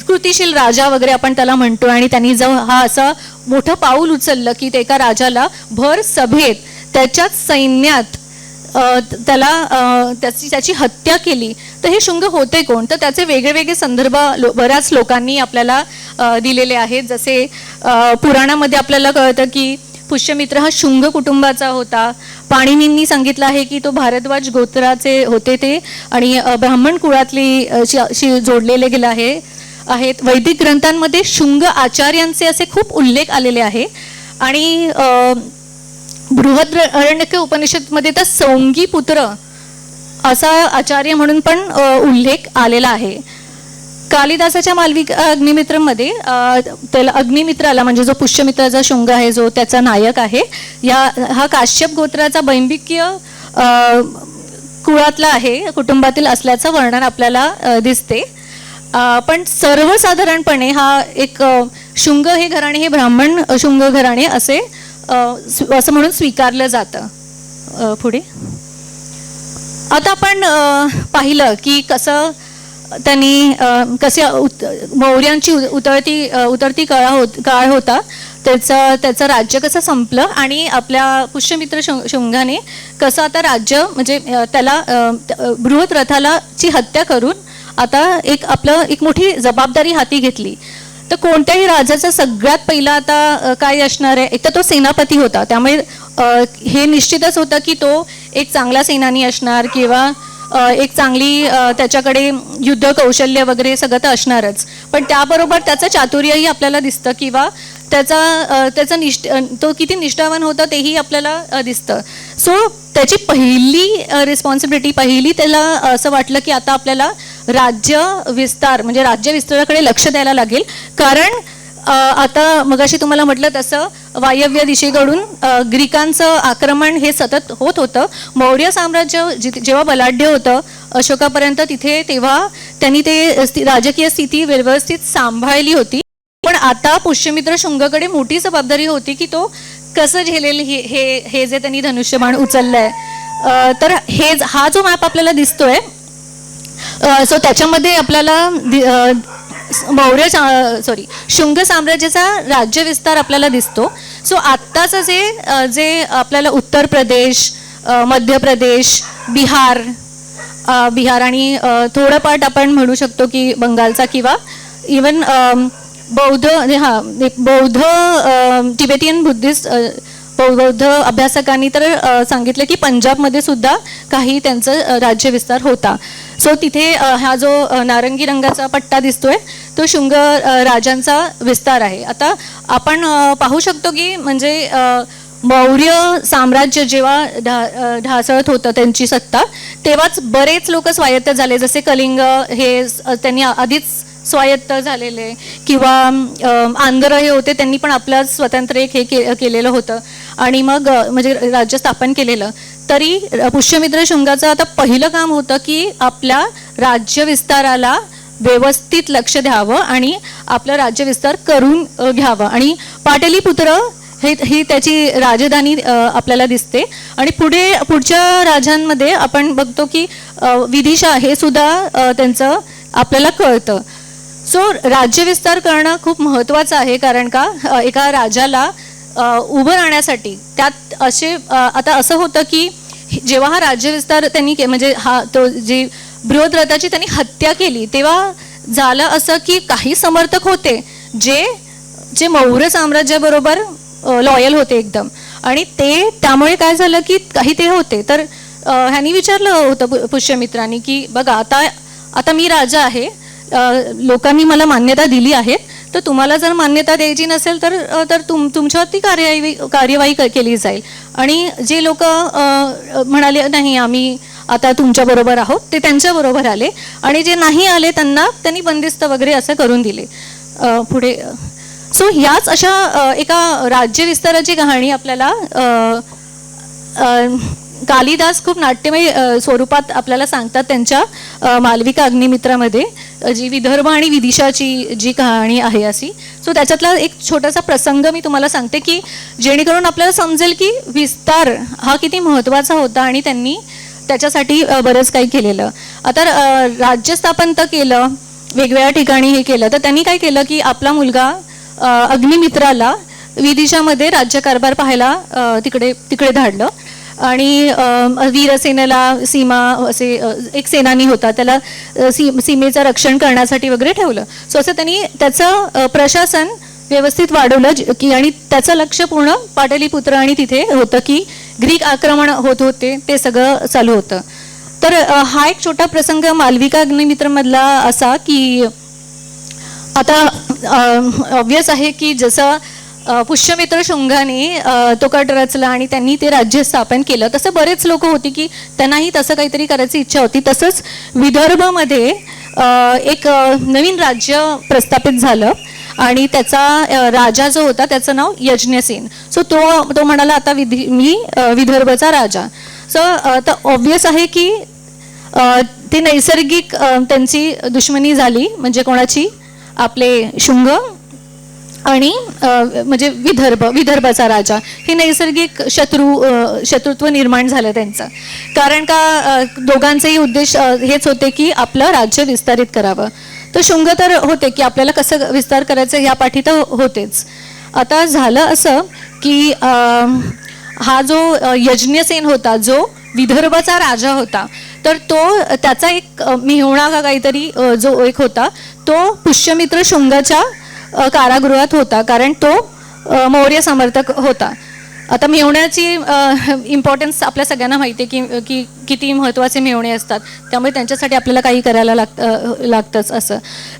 कृतिशील राजा वगैरे आपण त्याला म्हणतो आणि त्यांनी हा असं मोठं पाऊल उचललं की ते एका राजाला भर सभेत त्याच्याच सैन्यात त्याची हत्या केली. तर हे शुंग होते कोण, तर त्याचे वेगळे संदर्भ बऱ्याच लोकांनी आपल्याला दिलेले आहेत. जसे पुराणामध्ये आपल्याला कळतं की पुष्यमित्र हा शुंग कुटुंबाचा होता. पाणिनींनी सांगितलं आहे की तो भारद्वाज गोत्राचे होते ते आणि ब्राह्मण कुळातली जोडलेले गेलं आहे. आहेत. वैदिक ग्रंथांमध्ये शुंग आचार्यांचे असे खूप उल्लेख आलेले आहे. आणि बृहदारण्यक उपनिषदमध्ये तर सौंगी पुत्र असा आचार्य म्हणून पण उल्लेख आलेला आहे. कालिदासाच्या मालविक अग्निमित्रमध्ये त्याला अग्निमित्राला म्हणजे जो पुष्यमित्राचा शुंग आहे, जो त्याचा नायक आहे, हा काश्यप गोत्राचा बैंबिकीय कुळातला आहे, कुटुंबातील असल्याचं वर्णन आपल्याला दिसते. पण सर्वसाधारणपणे हा एक शुंग हे घराणे हे ब्राह्मण शुंग घराणे असं म्हणून स्वीकारलं जातं. पुढे आता आपण पाहिलं की कसं त्यांनी मौर्यांची उतरती काळ होता, त्याचं राज्य कसं संपलं आणि आपल्या पुष्यमित्र शुंगाने कसं आता राज्य म्हणजे त्याला बृहद्रथाला ची हत्या करून आता एक मोठी जबाबदारी हाती घेतली. तर कोणत्याही राजाचा सगळ्यात पहिला आता काय असणार आहे, एक तर तो सेनापती होता, त्यामुळे हे निश्चितच होतं की तो एक चांगला सेनानी असणार किंवा एक चांगली त्याच्याकडे युद्ध कौशल्य वगैरे सगळं तर असणारच. पण त्याबरोबर त्याचं चातुर्यही आपल्याला दिसतं किंवा तो किती निष्ठावान होता तेही आपल्याला दिसतं. सो त्याची पहिली रिस्पॉन्सिबिलिटी त्याला असं वाटलं की आता आपल्याला राज्य विस्ताराकडे लक्ष द्यायला लागेल. कारण आता मगाशी तुम्हाला म्हटलं तसं वायव्य दिशेकडून ग्रीकांचं आक्रमण हे सतत होत होतं. मौर्य साम्राज्य जेव्हा बलाढ्य होतं अशोकापर्यंत तेव्हा त्यांनी ते राजकीय स्थिती व्यवस्थित सांभाळली होती. पण आता पुष्यमित्र शुंगाकडे मोठी जबाबदारी होती की तो कसं झेलेल हे जे त्यांनी धनुष्यबाण उचललंय. तर हा जो मॅप आपल्याला दिसतोय, सो त्याच्यामध्ये आपल्याला शुंग साम्राज्याचा राज्य विस्तार आपल्याला दिसतो. सो आत्ताचं जे आपल्याला उत्तर प्रदेश, मध्य प्रदेश, बिहार आणि थोडं पार्ट आपण म्हणू शकतो की बंगालचा किंवा इवन बौद्ध तिबेटियन बुद्धिस्ट बौद्ध अभ्यासकांनी तर सांगितलं की पंजाबमध्ये सुद्धा काही त्यांचं राज्य विस्तार होता. सो तिथे हा जो नारंगी रंगाचा पट्टा दिसतोय तो शुंग राजांचा विस्तार आहे. आता आपण पाहू शकतो की म्हणजे मौर्य साम्राज्य जेव्हा ढासळत होतं त्यांची सत्ता, तेव्हाच बरेच लोक स्वायत्त झाले. जसे कलिंग हे त्यांनी आधीच स्वायत्त झालेले, किंवा आंध्र हे होते, त्यांनी पण आपलं स्वतंत्र एक हे केलेलं होतं आणि मग म्हणजे राज्य स्थापन केलेलं. तरी पुष्यमित्र शुंगाचं आता पहिलं काम होतं की आपल्या राज्य विस्ताराला व्यवस्थित लक्ष द्यावं आणि आपलं राज्य विस्तार करून घ्यावं. आणि पाटलीपुत्र ही त्याची राजधानी आपल्याला दिसते. आणि पुढच्या राजांमध्ये आपण बघतो की विदिशा हे सुद्धा त्यांचं आपल्याला कळतं. सो राज्य विस्तार करणं खूप महत्त्वाचं आहे. कारण का एका राजाला उभं राहण्यासाठी त्यात आता असं होतं की जेव्हा हा राज्यविस्तार त्यांनी म्हणजे तो जी बृहद्रथाची त्यांनी हत्या केली, तेव्हा झालं असं की काही समर्थक होते जे मौर्य साम्राज्याबरोबर लॉयल होते एकदम. आणि त्यामुळे काय झालं की काही ते होते. तर ह्यांनी विचारलं होतं पुष्यमित्रांनी की बघा आता मी राजा आहे, लोकांनी मला मान्यता दिली आहे, तर तुम्हाला जर मान्यता द्यायची नसेल तर तुमच्यावरती कार्यवाही केली जाईल. आणि जे लोक म्हणाले नाही आम्ही आता तुमच्या बरोबर आहोत, ते त्यांच्या बरोबर आले. आणि जे नाही आले त्यांनी बंदिस्त वगैरे असं करून दिले पुढे. सो याच अशा एका राज्य विस्ताराची कहाणी आपल्याला कालिदास खूप नाट्यमय स्वरूपात आपल्याला सांगतात त्यांच्या मालविका अग्निमित्रामध्ये, जी विदर्भ आणि विदिशाची जी कहाणी आहे अशी. सो त्याच्यातला एक छोटासा प्रसंग मी तुम्हाला सांगते की जेणेकरून आपल्याला समजेल की विस्तार हा किती महत्त्वाचा होता आणि त्यांनी त्याच्यासाठी बरंच काही केलेलं. आता राज्य स्थापन तर केलं, वेगवेगळ्या ठिकाणी हे केलं, तर त्यांनी काय केलं की आपला मुलगा अग्निमित्राला विदिशामध्ये राज्यकारभार पाहायला तिकडे धाडलं. आणि वीरसेनेला सीमा असे एक सेनानी होता, त्याला सीमेचं रक्षण करण्यासाठी वगैरे ठेवलं. सो असं त्यांनी त्याचं प्रशासन व्यवस्थित वाढवलं की, आणि त्याचं लक्ष पूर्ण पाटलीपुत्र आणि तिथे होतं की ग्रीक आक्रमण होत होते, ते सगळं चालू होतं. तर हा एक छोटा प्रसंग मालविका अग्निमित्रमधला असा की आता ऑब्वियस आहे की जसं पुष्यमित्र शुंगाने तो कट रचला आणि त्यांनी ते राज्य स्थापन केलं, तसं बरेच लोक होती की त्यांनाही तसं काहीतरी करायची इच्छा होती. तसंच विदर्भामध्ये एक नवीन राज्य प्रस्थापित झालं आणि त्याचा राजा जो होता त्याचं नाव यज्ञसेन. सो तो म्हणाला आता मी विदर्भाचा राजा. सो तर ऑब्वियस आहे की ते नैसर्गिक त्यांची दुश्मनी झाली, म्हणजे कोणाची, आपले शुंग आणि म्हणजे विदर्भाचा राजा. हे नैसर्गिक शत्रुत्व निर्माण झालं त्यांचं. कारण का दोघांचेही उद्देश हेच होते की आपलं राज्य विस्तारित करावं. तर शुंग तर होते की आपल्याला कसं विस्तार करायचं या पाठी तर होतेच. आता झालं असं की हा जो यज्ञसेन होता, जो विदर्भाचा राजा होता, तर तो त्याचा एक मेहुणा का काहीतरी जो एक होता, तो पुष्यमित्र शुंगाच्या कारागृहात होता, कारण तो मौर्य समर्थक होता. आता मेहुण्याची इम्पॉर्टन्स आपल्या सगळ्यांना माहिती आहे की किती महत्त्वाचे मेहुणे असतात, त्यामुळे त्यांच्यासाठी आपल्याला काही करायला लागतंच असं.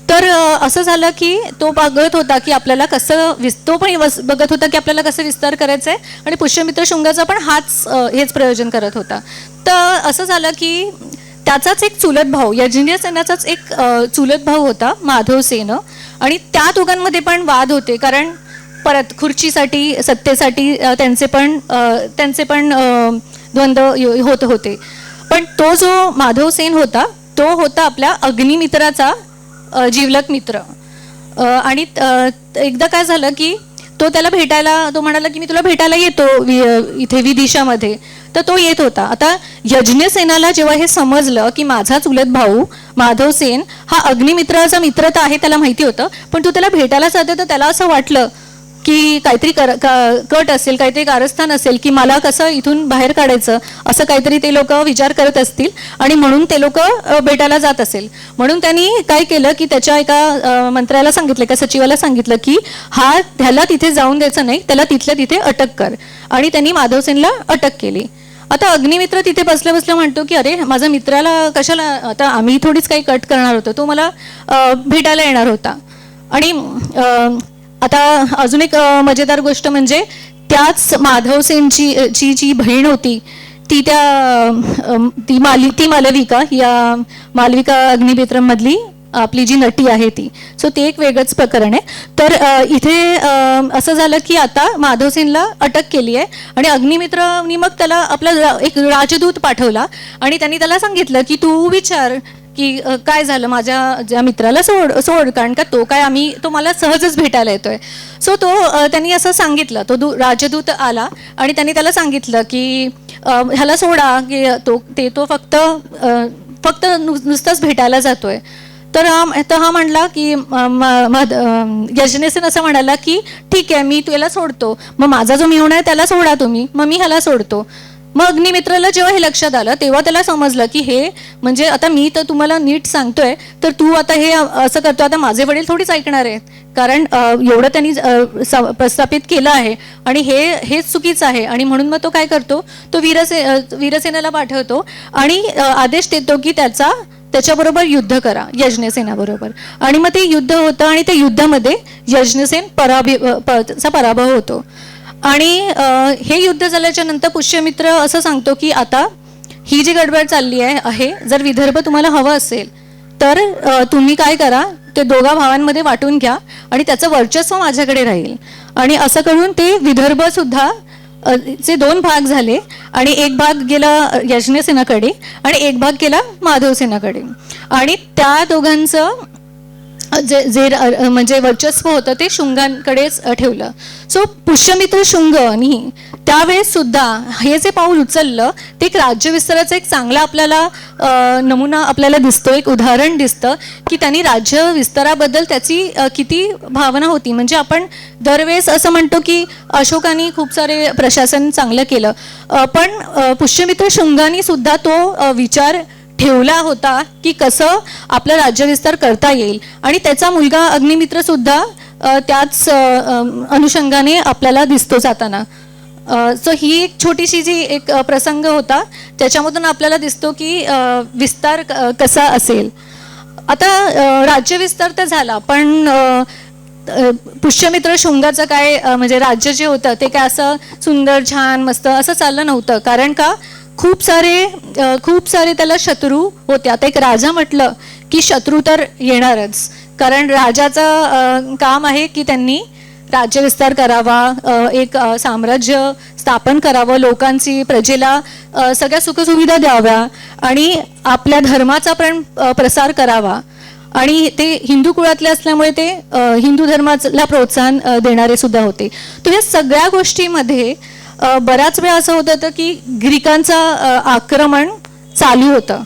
तर असं झालं की तो बघत होता की आपल्याला कसं तो पण बघत होता की आपल्याला कसं विस्तार करायचं आहे, आणि पुष्यमित्र शुंगाचा पण हेच प्रयोजन करत होता. तर असं झालं की त्याचाच एक चुलत भाऊ, यज्ञसेनाचाच एक चुलत भाऊ होता माधवसेन, आणि त्या दोघांमध्ये पण वाद होते. कारण परत खुर्चीसाठी, सत्तेसाठी त्यांचे पण द्वंद्व होत होते. पण तो जो माधवसेन होता, तो होता आपल्या अग्निमित्राचा जिवलग मित्र. आणि एकदा काय झालं की तो त्याला भेटायला, तो म्हणाला की मी तुला भेटायला येतो इथे विदिशामध्ये. तर तो येत होता. आता यज्ञसेनाला जेव्हा हे समजलं की माझा चुलत भाऊ माधवसेन हा अग्निमित्राचा मित्र तर आहे, त्याला माहिती होतं, पण तू त्याला भेटायला जाते, तर त्याला असं वाटलं की काहीतरी कट असेल, काहीतरी कारस्थान असेल की मला कसं इथून बाहेर काढायचं, असं काहीतरी ते लोक विचार करत असतील, आणि म्हणून ते लोक भेटायला जात असेल. म्हणून त्यांनी काय केलं की त्याच्या एका मंत्र्याला सांगितलं, एका सचिवाला सांगितलं की ह्याला तिथे जाऊन द्यायचं नाही, त्याला तिथल्या तिथे अटक कर. आणि त्यांनी माधवसेनला अटक केली. आता अग्निमित्र तिथे बसल्या बसल्या म्हणतो की अरे माझ्या मित्राला कशाला, आता आम्ही थोडीच काही कट करणार होतो, तो मला भेटायला येणार होता. आणि आता अजून एक मजेदार गोष्ट म्हणजे त्याच माधवसेनची जी बहीण होती ती मालविका, या मालविका अग्निमित्रमधली आपली जी नटी आहे ती. सो ते एक वेगळंच प्रकरण आहे. तर इथे असं झालं की आता माधवसेनला अटक केली आहे, आणि अग्निमित्रनी मग त्याला आपला एक राजदूत पाठवला, आणि त्यांनी त्याला सांगितलं की तू विचार की काय झालं, माझ्या ज्या मित्राला सोड, कारण का तो मला सहजच भेटायला येतोय. सो त्यांनी असं सांगितलं, तो राजदूत आला आणि त्यांनी त्याला सांगितलं की ह्याला सोडा, की तो फक्त नुसतंच भेटायला जातोय. तर हा म्हणला की यज्ञसेन असं म्हणाला की ठीक आहे, मी तुला सोडतो, मग माझा जो मेहुणा आहे त्याला सोडा तुम्ही, मग मी ह्याला सोडतो. मग अग्निमित्राला जेव्हा हे लक्षात आलं, तेव्हा त्याला समजलं की हे म्हणजे आता मी तर तुम्हाला नीट सांगतोय, तर तू आता हे असं करतो, आता माझे वडील थोडीच ऐकणार आहेत, कारण एवढं त्यांनी प्रस्थापित केलं आहे आणि हेच चुकीचं आहे. आणि म्हणून मग तो काय करतो, तो वीरसेनाला पाठवतो आणि आदेश देतो की त्याच्याबरोबर युद्ध करा, यज्ञसेनाबरोबर. आणि मग ते युद्ध होतं, आणि त्या युद्धामध्ये यज्ञसेन पराभव होतो. आणि हे युद्ध झाल्याच्या नंतर पुष्यमित्र असं सांगतो की आता ही जी गडबड चालली आहे, जर विदर्भ तुम्हाला हवं असेल तर तुम्ही काय करा, ते दोघा भावांमध्ये वाटून घ्या आणि त्याचं वर्चस्व माझ्याकडे राहील. आणि असं करून ते विदर्भ सुद्धा चे 2 भाग झाले, आणि एक भाग गेला यज्ञसेनाकडे आणि एक भाग गेला माधवसेनाकडे. आणि त्या दोघांचं जे म्हणजे वर्चस्व होतं ते शुंगांकडेच ठेवलं. सो पुष्यमित्र शुंगांनी त्यावेळेस सुद्धा हे जे पाऊल उचललं ते एक राज्यविस्ताराचा एक चांगला आपल्याला नमुना आपल्याला दिसतो, एक उदाहरण दिसतं की त्यांनी राज्य विस्ताराबद्दल त्याची किती भावना होती. म्हणजे आपण दरवेळेस असं म्हणतो की अशोकाने खूप सारे प्रशासन चांगलं केलं, पण पुष्यमित्र शुंगांनी सुद्धा तो विचार ठेवला होता की कसं आपलं राज्यविस्तार करता येईल. आणि त्याचा मुलगा अग्निमित्र सुद्धा त्याच अनुषंगाने आपल्याला दिसतो जाताना. सो ही एक छोटीशी जी एक प्रसंग होता, त्याच्यामधून आपल्याला दिसतो की विस्तार कसा असेल. आता राज्यविस्तार तर झाला, पण पुष्यमित्र शुंगाचं काय म्हणजे राज्य जे होतं ते काय असं सुंदर छान मस्त असं चाललं नव्हतं. कारण का खूप सारे त्याला शत्रू होते. आता एक राजा म्हटलं की शत्रू तर येणारच, कारण राजाचं काम आहे की त्यांनी राज्यविस्तार करावा, एक साम्राज्य स्थापन करावं, लोकांची प्रजेला सगळ्या सुखसुविधा द्याव्या आणि आपल्या धर्माचा पण प्रसार करावा. आणि ते हिंदू कुळातले असल्यामुळे ते हिंदू धर्माला प्रोत्साहन देणारे सुद्धा होते. तर या सगळ्या गोष्टीमध्ये बऱ्याच वेळा असं होत होतं की ग्रीकांचं आक्रमण चालू होतं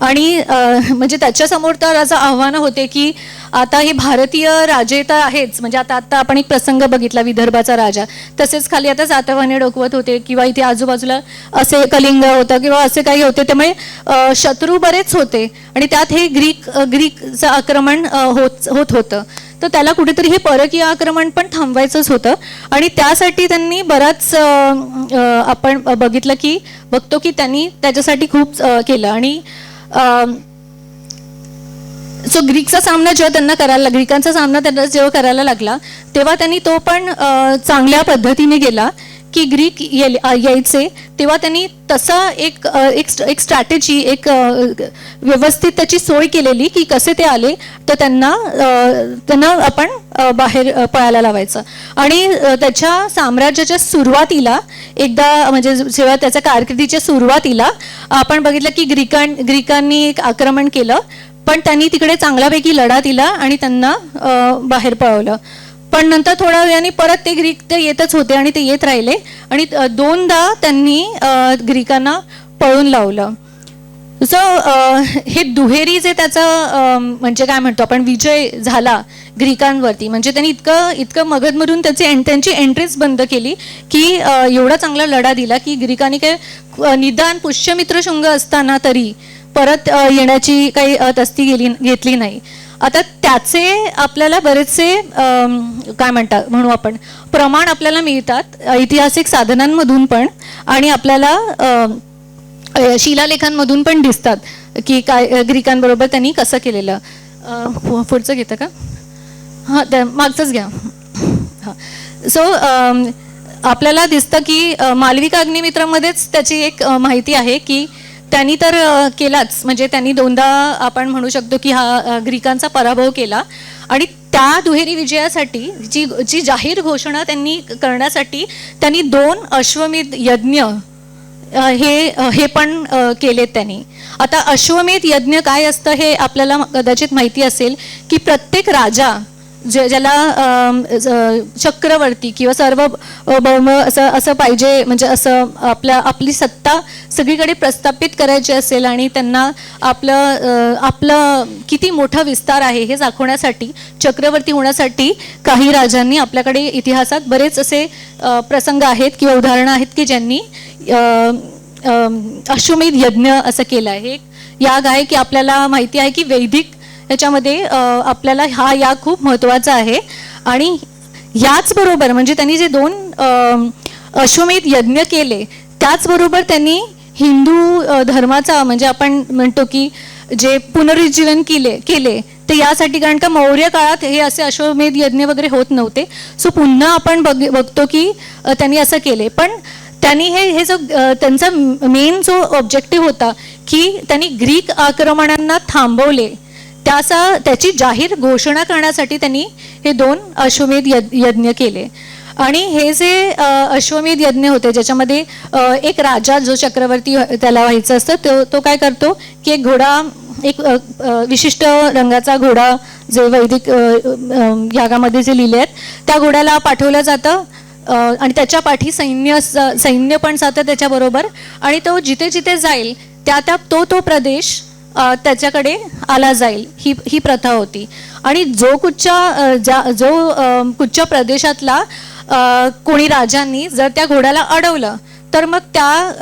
आणि म्हणजे त्याच्यासमोर तर असं आव्हानं होते की आता हे भारतीय राजे तर आहेच, म्हणजे आता आपण एक प्रसंग बघितला विदर्भाचा राजा, तसेच खाली आता सातवाहने डोकवत होते किंवा इथे आजूबाजूला असे कलिंग होतं किंवा असे काही होते. त्यामुळे शत्रू बरेच होते आणि त्यात हे ग्रीकचं आक्रमण होत होतं. तर त्याला कुठेतरी हे परकीय आक्रमण पण थांबवायचंच होतं आणि त्यासाठी त्यांनी बराच आपण बघतो की त्यांनी त्याच्यासाठी खूप केलं. आणि सो ग्रीकचा सामना जेव्हा त्यांना करायला ग्रीकांचा सामना त्यांना जेव्हा करायला लागला तेव्हा त्यांनी तो पण चांगल्या पद्धतीने गेला की ग्रीक यायचे तेव्हा त्यांनी तसा एक स्ट्रॅटेजी एक व्यवस्थित त्याची सोय केलेली की कसे ते आले तर त्यांना आपण बाहेर पळायला लावायचं. आणि त्याच्या साम्राज्याच्या सुरुवातीला एकदा म्हणजे जेव्हा त्याच्या कारकिर्दीच्या सुरुवातीला आपण बघितलं की ग्रीकांनी एक आक्रमण केलं, पण त्यांनी तिकडे चांगल्यापैकी लढा दिला आणि त्यांना बाहेर पळवलं. पण नंतर थोड्या वेळाने परत ते ग्रीक ते येतच होते आणि ते येत राहिले आणि दोनदा त्यांनी ग्रीकांना पळून लावलं. सो हे दुहेरी जे त्याचा म्हणजे काय म्हणतो आपण विजय झाला ग्रीकांवरती, म्हणजे त्यांनी इतकं मगधमधून त्यांची एंट्रीच बंद केली की एवढा चांगला लढा दिला की ग्रीकांनी काय निदान पुष्यमित्र शुंग असताना तरी परत येण्याची काही तस्ती घेतली नाही. आता त्याचे आपल्याला बरेचसे काय म्हणू आपण प्रमाण आपल्याला मिळतात ऐतिहासिक साधनांमधून पण आणि आपल्याला शिलालेखांमधून पण दिसतात की काय ग्रीकांबरोबर त्यांनी कसं केलेलं. पुढचं घेतं का? हां, त्या मागचंच घ्या. हां, सो आपल्याला दिसतं की मालविका अग्निमित्रामध्येच त्याची एक माहिती आहे की त्यांनी तर केलाच, म्हणजे त्यांनी दोनदा आपण म्हणू शकतो की हा ग्रीकांचा पराभव केला. आणि त्या दुहेरी विजयासाठी जी जाहीर घोषणा त्यांनी करण्यासाठी त्यांनी 2 अश्वमेध यज्ञ हे पण केलेत त्यांनी. आता अश्वमेध यज्ञ काय असतं हे आपल्याला कदाचित माहिती असेल की प्रत्येक राजा ज्याला चक्रवर्ती किंवा सार्वभौम असं पाहिजे, म्हणजे असं आपली सत्ता सगळीकडे प्रस्थापित करायची असेल आणि त्यांना आपलं किती मोठा विस्तार आहे हे दाखवण्यासाठी चक्रवर्ती होण्यासाठी काही राजांनी आपल्याकडे इतिहासात बरेच असे प्रसंग आहेत किंवा उदाहरणं आहेत की ज्यांनी अश्वमेध यज्ञ असं केलं आहे. एक याग आहे की आपल्याला माहिती आहे की वैदिक याच्यामध्ये आपल्याला हा याग खूप महत्त्वाचा आहे. आणि याचबरोबर म्हणजे त्यांनी जे 2 अश्वमेध यज्ञ केले त्याचबरोबर त्यांनी हिंदू धर्माचा म्हणजे आपण म्हणतो की जे पुनरुज्जीवन केले ते यासाठी, कारण का मौर्य काळात हे असे अश्वमेध यज्ञ वगैरे होत नव्हते. सो पुन्हा आपण बघतो की त्यांनी असं केले. पण त्यांनी हे जो त्यांचा मेन जो ऑब्जेक्टिव्ह होता की त्यांनी ग्रीक आक्रमणांना थांबवले, त्याची जाहीर घोषणा करण्यासाठी त्यांनी हे 2 अश्वमेध यज्ञ केले. आणि हे जे अश्वमेध यज्ञ होते ज्याच्यामध्ये एक राजा जो चक्रवर्ती त्याला व्हायचं असतं तो काय करतो की एक घोडा, एक विशिष्ट रंगाचा घोडा जे वैदिक यागामध्ये जे लिहिले आहेत त्या घोड्याला पाठवलं जातं आणि त्याच्या पाठी सैन्य पण जातं त्याच्याबरोबर. आणि तो जिथे जिथे जाईल त्या तो प्रदेश त्याच्याकडे आला जाईल ही प्रथा होती. आणि जो कुठच्या प्रदेशातला कोणी राजांनी जर त्या घोड्याला अडवलं तर मग त्या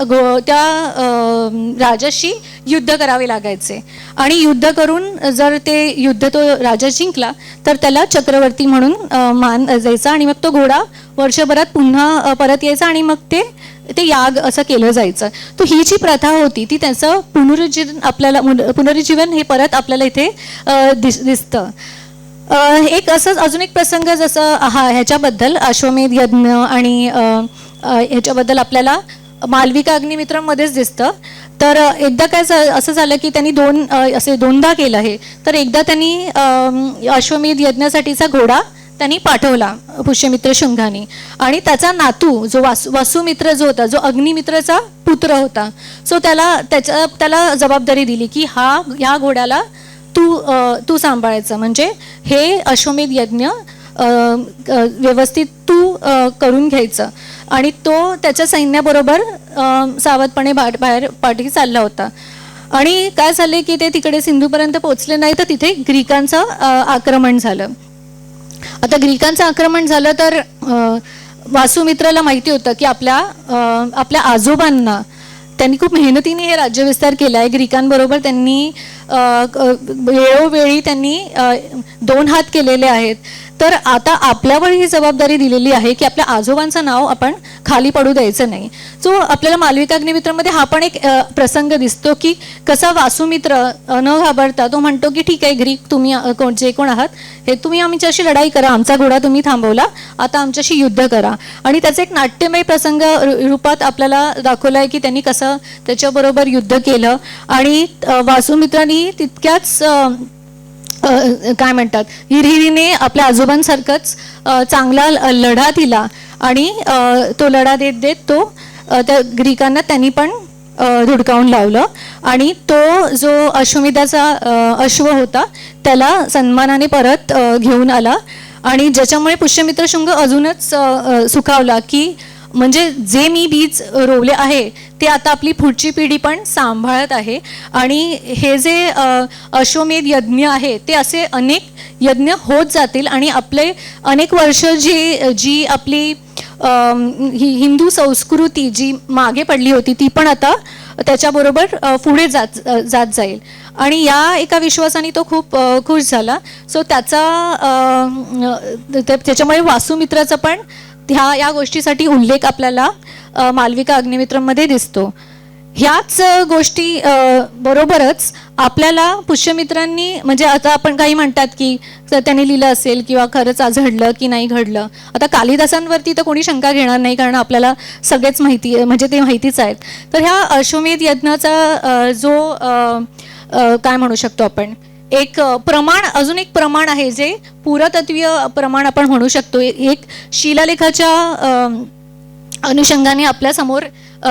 राजाशी युद्ध करावे लागायचे. आणि युद्ध करून जर ते युद्ध तो राजा जिंकला तर त्याला चक्रवर्ती म्हणून मान जायचा आणि मग तो घोडा वर्षभरात पुन्हा परत यायचा आणि मग ते ते याग असं केलं जायचं. तर ही जी प्रथा होती ती त्याचं पुनरुज्जीवन हे परत आपल्याला इथे दिसतं. एक असंच अजून एक प्रसंग जसं ह्याच्याबद्दल अश्वमेध यज्ञ आणि ह्याच्याबद्दल आपल्याला मालविका अग्निमित्रांमध्येच दिसतं. तर एकदा काय असं झालं की त्यांनी दोनदा केलं हे. तर एकदा त्यांनी अश्वमेध यज्ञासाठीचा घोडा त्यांनी पाठवला पुष्यमित्र शुंगाने, आणि त्याचा नातू जो वसुमित्र जो होता, जो अग्निमित्राचा पुत्र होता, सो त्याला जबाबदारी दिली की ह्या घोड्याला तू सांभाळायचं, म्हणजे हे अश्वमेध यज्ञ व्यवस्थित तू करून घ्यायचं. आणि तो त्याच्या सैन्याबरोबर सावधपणे बाहेर पाठी चालला होता. आणि काय झाले की ते तिकडे सिंधूपर्यंत पोहोचले नाही, तर तिथे ग्रीकांचं आक्रमण झालं. आता ग्रीकांचं आक्रमण झालं तर वासुमित्राला माहिती होतं की आपल्या आजोबांना त्यांनी खूप मेहनतीने हे राज्यविस्तार केला आहे. ग्रीकांबरोबर त्यांनी वेळोवेळी त्यांनी 2 हात केलेले आहेत. तर आता आपल्यावर ही जबाबदारी दिलेली आहे की आपल्या आजोबांचं नाव आपण खाली पडू द्यायचं नाही. जो आपल्याला मालविका अग्निमित्रामध्ये हा पण एक प्रसंग दिसतो की कसा वासुमित्र न घाबरता तो म्हणतो की ठीक आहे ग्रीक, तुम्ही जे कोण आहात हे तुम्ही आमच्याशी लढाई करा, आमचा घोडा तुम्ही थांबवला, आता आमच्याशी युद्ध करा. आणि त्याचा एक नाट्यमय प्रसंग रूपात आपल्याला दाखवला आहे की त्यांनी कसं त्याच्याबरोबर युद्ध केलं. आणि वासुमित्रांनी तितक्याच काय म्हणतात हिरहिरीने आपल्या आजोबांसारखंच चांगला लढा दिला. आणि तो लढा देत देत तो त्या ग्रीकांना त्यांनी पण धुडकावून लावलं. आणि तो जो अश्वमेधाचा अश्व होता त्याला सन्मानाने परत घेऊन आला. आणि ज्याच्यामुळे पुष्यमित्र शुंग अजूनच सुखावला की म्हणजे जे मी बीज रोवले आहे ते आता आपली पुढची पिढी पण सांभाळत आहे. आणि हे जे अश्वमेध यज्ञ आहे ते असे अनेक यज्ञ होत जातील आणि आपले अनेक वर्ष जी आपली हिंदू संस्कृती जी मागे पडली होती ती पण आता त्याच्याबरोबर पुढे जात जाईल. आणि या एका विश्वासाने तो खूप खुश झाला. सो त्याच्यामुळे वासुमित्राचा पण या गोष्टीसाठी उल्लेख आपल्याला मालविका अग्निमित्रांमध्ये दिसतो. ह्याच गोष्टी बरोबरच आपल्याला पुष्यमित्रांनी, म्हणजे आता आपण काही म्हणतात की त्यांनी लिहिलं असेल किंवा खरंच आज घडलं की नाही घडलं. आता कालिदासांवरती तर कोणी शंका घेणार नाही कारण आपल्याला सगळेच माहिती म्हणजे ते माहितीच आहेत. तर ह्या अश्वमेध यज्ञाचा जो काय म्हणू शकतो आपण एक प्रमाण, अजून एक प्रमाण आहे जे पुरातत्वीय प्रमाण आपण म्हणू शकतो. एक शिलालेखाच्या अनुषंगाने आपल्या समोर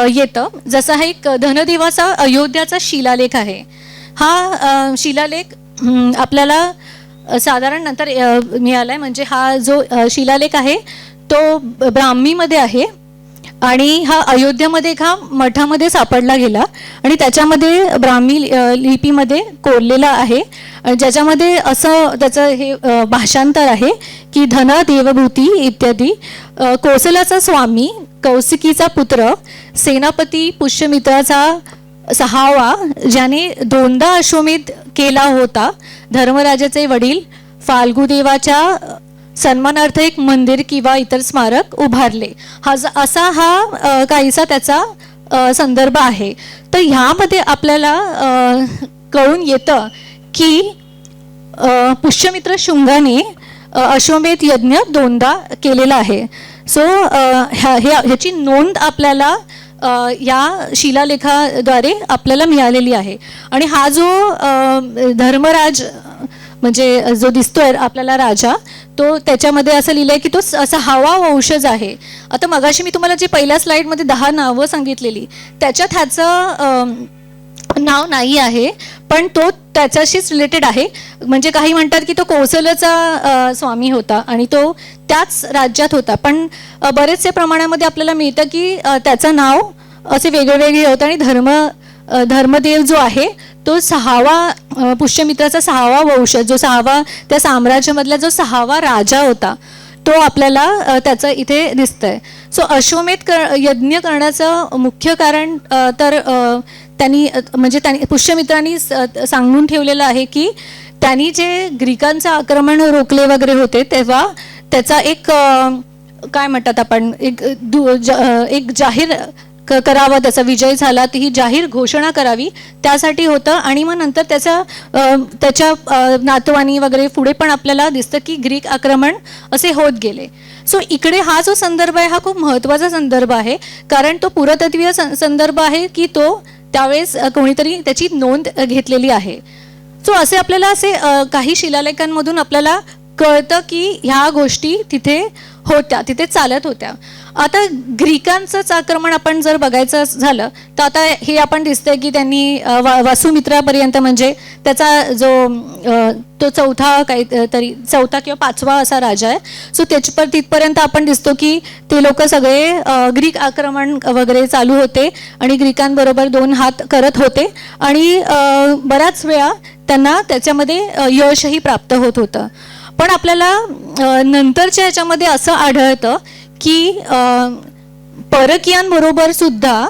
येतं. जसा हा एक धनदेवाचा अयोध्याचा शिलालेख आहे. हा शिलालेख आपल्याला साधारण नंतर मिळालाय. म्हणजे हा जो शिलालेख आहे तो ब्राह्मीमध्ये आहे आणि हा अयोध्यामध्ये एका मठामध्ये सापडला गेला आणि त्याच्यामध्ये ब्राह्मी लिपीमध्ये कोरलेला आहे. ज्याच्यामध्ये असं त्याचं हे भाषांतर आहे की धन देवभूती इत्यादी कोसलाचा स्वामी कौशिकीचा पुत्र सेनापती पुष्यमित्राचा 6वा ज्याने 2दा अश्वमेध केला होता, धर्मराजाचे वडील फाल्गुदेवाच्या सन्मानार्थ एक मंदिर किंवा इतर स्मारक उभारले. असा हा काहीसा त्याचा संदर्भ आहे. तर ह्यामध्ये आपल्याला कळून येतं की पुष्यमित्र शुंगाने अश्वमेध यज्ञ 2दा केलेला आहे. सो ह्याची नोंद आपल्याला या शिलालेखाद्वारे आपल्याला मिळालेली आहे. आणि हा जो धर्मराज म्हणजे जो दिसतोय आपल्याला राजा, तो त्याच्यामध्ये असं लिहिलंय की तो 6वा वंशज आहे. आता मगाशी मी तुम्हाला जी पहिल्या स्लाइडमध्ये 10 नावं सांगितलेली त्याच्यात ह्याचं नाव नाही आहे, पण तो त्याच्याशीच रिलेटेड आहे. म्हणजे काही म्हणतात की तो कोसलचा स्वामी होता आणि तो त्याच राज्यात होता, पण बरेचसे प्रमाणामध्ये आपल्याला मिळतं की त्याचं नाव असे वेगळे होतं. आणि धर्मदेव जो आहे तो 6वा पुष्यमित्राचा 6वा वंशज, जो 6वा त्या साम्राज्यामधला जो 6वा राजा होता तो आपल्याला त्याचं इथे दिसतंय. सो अश्वमेध यज्ञ करण्याचं मुख्य कारण तर त्यांनी पुष्यमित्रांनी सांगून ठेवलेलं आहे की त्यांनी जे ग्रीकांचं आक्रमण रोखले वगैरे होते तेव्हा त्याचा एक काय म्हणतात आपण एक जाहीर करावा, त्याचा विजय झाला ती ही जाहीर घोषणा करावी त्यासाठी होतं. आणि मग नंतर त्याच्या नातवानी वगैरे पुढे पण आपल्याला दिसतं की ग्रीक आक्रमण असे होत गेले. सो इकडे हा जो संदर्भ आहे हा खूप महत्त्वाचा संदर्भ आहे, कारण तो पुरातत्वीय संदर्भ आहे की तो त्यावेळेस कोणीतरी त्याची नोंद घेतलेली आहे. सो आपल्याला काही शिलालेखांमधून आपल्याला कळतं की ह्या गोष्टी तिथे होत्या, तिथे चालत होत्या. आता ग्रीकांचंच आक्रमण आपण जर बघायचं झालं तर आता हे आपण दिसतंय की त्यांनी वासुमित्रापर्यंत, म्हणजे त्याचा तो चौथा किंवा पाचवा असा राजा आहे. सो तिथपर्यंत आपण दिसतो की ते लोक सगळे ग्रीक आक्रमण वगैरे चालू होते आणि ग्रीकांबरोबर 2 हात करत होते आणि बऱ्याच वेळा त्यांना त्याच्यामध्ये यशही प्राप्त होत होतं. पण आपल्याला नंतरच्या याच्यामध्ये असं आढळतं की परकीयांबरोबर सुद्धा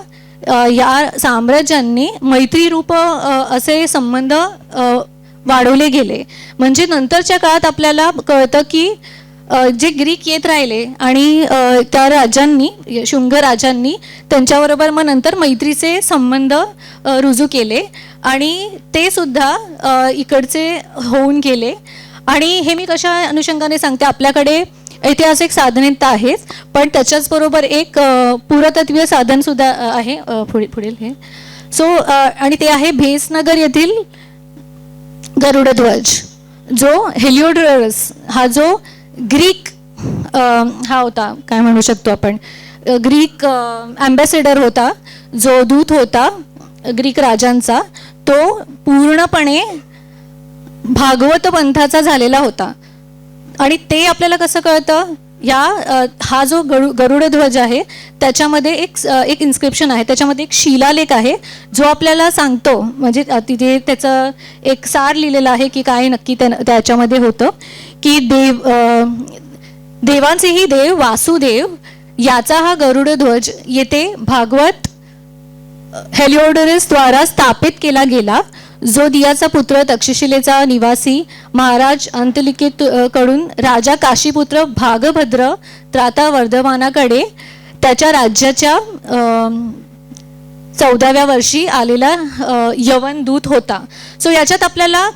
या साम्राज्यांनी मैत्रीरूप असे संबंध वाढवले गेले. म्हणजे नंतरच्या काळात आपल्याला कळतं की जे ग्रीक येत राहिले आणि त्या राजांनी, शुंग राजांनी त्यांच्याबरोबर मग नंतर मैत्रीचे संबंध रुजू केले आणि ते सुद्धा इकडचे होऊन गेले. आणि हे मी कशा अनुषंगाने सांगते, आपल्याकडे ऐतिहासिक साधने तर आहेच, पण त्याच्याचबरोबर एक पुरातत्वीय साधन सुद्धा आहे पुढील हे. सो आणि ते आहे भेसनगर येथील गरुडध्वज, जो हेलिओडोरस हा जो ग्रीक हा होता, काय म्हणू शकतो आपण, ग्रीक ॲम्बॅसेडर होता, जो दूत होता ग्रीक राजांचा, तो पूर्णपणे भागवत पंथाचा झालेला होता. आणि ते आपल्याला कसं कळतं, हा जो गरुडध्वज आहे त्याच्यामध्ये एक इन्स्क्रिप्शन आहे, त्याच्यामध्ये एक शिलालेख आहे जो आपल्याला सांगतो, म्हणजे तिथे त्याचं एक सार लिहिलेलं आहे की काय नक्की त्याच्यामध्ये होतं की देवांचेही देव वासुदेव याचा हा गरुडध्वज येथे भागवत हेलिओडोरस द्वारा स्थापित केला गेला, जो दियाचा पुत्र तक्षशिलेचा निवासी महाराज अंतलिकेत कडून राजा काशीपुत्र भागभद्र त्राता वर्धमानाकडे त्याच्या राज्याच्या 14व्या वर्षी आलेला यवन दूत होता. सो याच्यात आपल्याला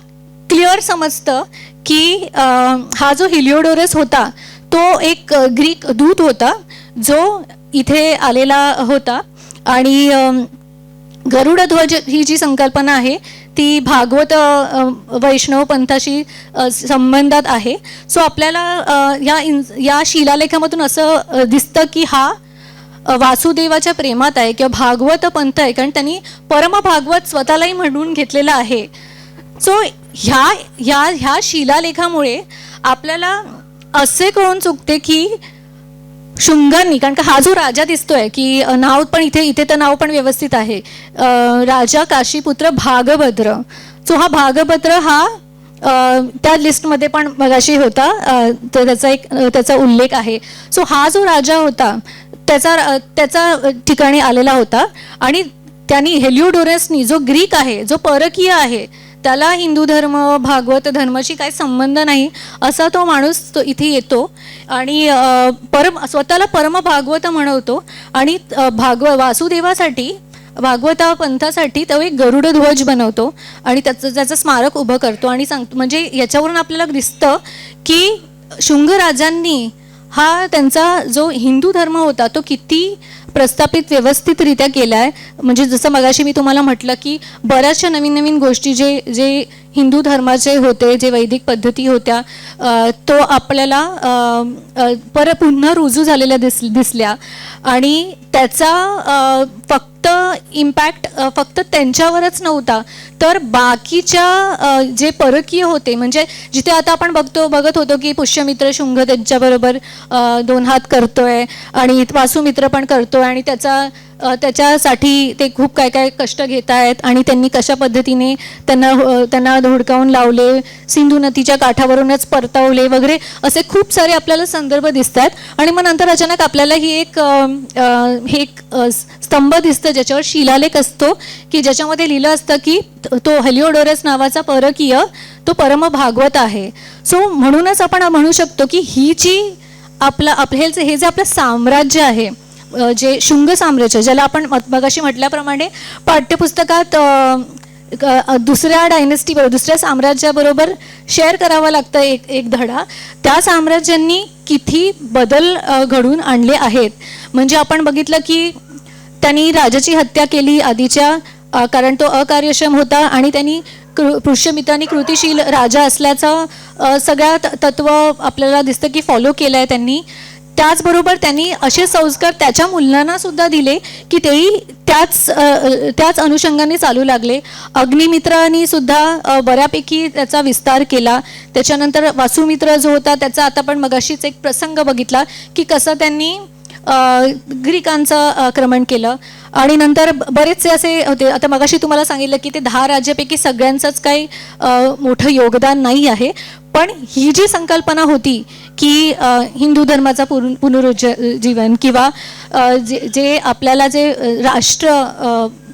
क्लिअर समजतं की हा जो हेलिओडोरस होता तो एक ग्रीक दूत होता जो इथे आलेला होता. आणि गरुडध्वज ही जी संकल्पना आहे ती भागवत वैष्णव पंथाशी संबंधात आहे. सो आपल्याला या शिलालेखामधून असं दिसतं की हा वासुदेवाच्या प्रेमात आहे किंवा भागवत पंथ आहे, कारण त्यांनी परम भागवत स्वतःलाही म्हणून घेतलेला आहे. सो ह्या शिलालेखामुळे आपल्याला असे कळून चुकते की शुंगांनी, कारण का हा जो राजा दिसतोय की नाव पण इथे तर नाव पण व्यवस्थित आहे, राजा काशीपुत्र भागभद्र. सो हा भागभद्र हा त्या लिस्टमध्ये पण मगाशी होता, तर त्याचा उल्लेख आहे. सो हा जो राजा होता त्याचा ठिकाणी आलेला होता आणि त्यांनी हेलिओडोरसनी, जो ग्रीक आहे, जो परकीय आहे, त्याला हिंदू धर्म भागवत धर्माशी काही संबंध नाही असा तो माणूस तो इथे येतो आणि स्वतःला परम भागवत म्हणवतो आणि वासुदेवासाठी, भागवता पंथासाठी तो एक गरुडध्वज बनवतो आणि त्याचं स्मारक उभं करतो. आणि म्हणजे याच्यावरून आपल्याला दिसतं की शुंग राजांनी हा त्यांचा जो हिंदू धर्म होता तो किती प्रस्थापित व्यवस्थितरित्या केला आहे. म्हणजे जसं मगाशी मी तुम्हाला म्हटलं की बऱ्याचशा नवीन गोष्टी जे हिंदू धर्माचे होते, जे वैदिक पद्धती होत्या, तो आपल्याला पुन्हा रुजू झालेल्या दिसल्या आणि त्याचा फक्त इम्पॅक्ट फक्त त्यांच्यावरच नव्हता, तर बाकीच्या जे परकीय होते, म्हणजे जिथे आता आपण बघत होतो की पुष्यमित्र शुंग त्यांच्याबरोबर 2 हात करतोय आणि वासुमित्र पण करतोय आणि त्याच्यासाठी ते खूप काय कष्ट घेत आहेत आणि त्यांनी कशा पद्धतीने त्यांना धुडकावून लावले, सिंधू नदीच्या काठावरूनच परतवले वगैरे, असे खूप सारे आपल्याला संदर्भ दिसतात. आणि मग नंतर अचानक आपल्याला ही एक स्तंभ दिसतं ज्याच्यावर शिलालेख असतो की ज्याच्यामध्ये लिहिलं असतं की तो हेलिओडोरस नावाचा परकीय तो परम भागवत आहे. सो म्हणूनच आपण म्हणू शकतो की ही जी हे जे आपलं साम्राज्य आहे, जे शुंग साम्राज्य, ज्याला आपण मगाशी म्हटल्याप्रमाणे पाठ्यपुस्तकात दुसऱ्या डायनेस्टीबरोबर, दुसऱ्या साम्राज्याबरोबर शेअर करावा लागतं एक धडा, त्या साम्राज्यांनी किती बदल घडून आणले आहेत. म्हणजे आपण बघितलं की त्यांनी राजाची हत्या केली आधीच्या, कारण तो अकार्यक्षम होता आणि त्यांनी पुष्यमित्रांनी कृतिशील राजा असल्याचं सगळ्या तत्व आपल्याला दिसतं की फॉलो केलं आहे त्यांनी. त्याचबरोबर त्यांनी असे संस्कार त्याच्या मुलांना सुद्धा दिले की तेही त्याच अनुषंगाने चालू लागले. अग्निमित्रांनी सुद्धा बऱ्यापैकी त्याचा विस्तार केला. त्याच्यानंतर वासुमित्र जो होता त्याचा आता आपण मगाशीच एक प्रसंग बघितला की कसं त्यांनी ग्रीकांचं आक्रमण केलं. आणि नंतर बरेचसे असे होते, आता मगाशी तुम्हाला सांगितलं की ते 10 राज्यापैकी सगळ्यांचंच काही मोठं योगदान नाही आहे, पण ही जी संकल्पना होती की हिंदू धर्माचा पुनरुज्जीवन किंवा जे आपल्याला जे राष्ट्र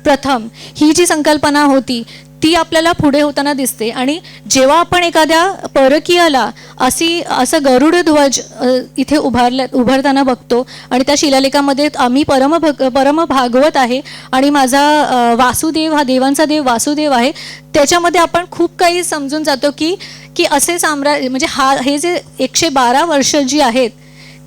प्रथम, ही जी संकल्पना होती ती आपल्याला पुढे होताना दिसते. आणि जेव्हा आपण एखाद्या परकीयाला असं गरुड ध्वज इथे उभारताना बघतो आणि त्या शिलालेखामध्ये आम्ही परम भागवत आहे आणि माझा वासुदेव हा देवांचा देव वासुदेव आहे, त्याच्यामध्ये आपण खूप काही समजून जातो की असे साम्राज्य म्हणजे हे जे 112 वर्ष जी आहेत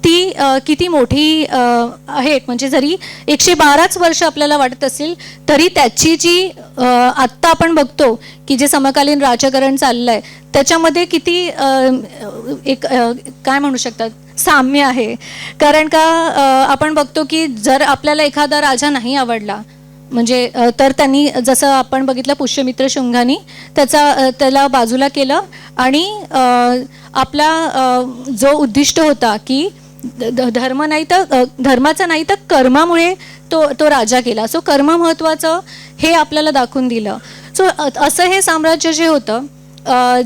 ती किती मोठी आहेत. म्हणजे जरी 112च वर्ष आपल्याला वाटत असेल तरी त्याची जी आत्ता आपण बघतो की जे समकालीन राजकारण चाललं आहे त्याच्यामध्ये किती एक काय म्हणू शकतात साम्य आहे. कारण का आपण बघतो की जर आपल्याला एखादा राजा नाही आवडला म्हणजे तर त्यांनी जसं आपण बघितलं पुष्यमित्र शुंगानी त्याला बाजूला केलं आणि आपला जो उद्दिष्ट होता की धर्माचा नाही तर कर्मामुळे तो राजा केला. सो कर्म महत्वाचं हे आपल्याला दाखवून दिलं. सो असं हे साम्राज्य जे होतं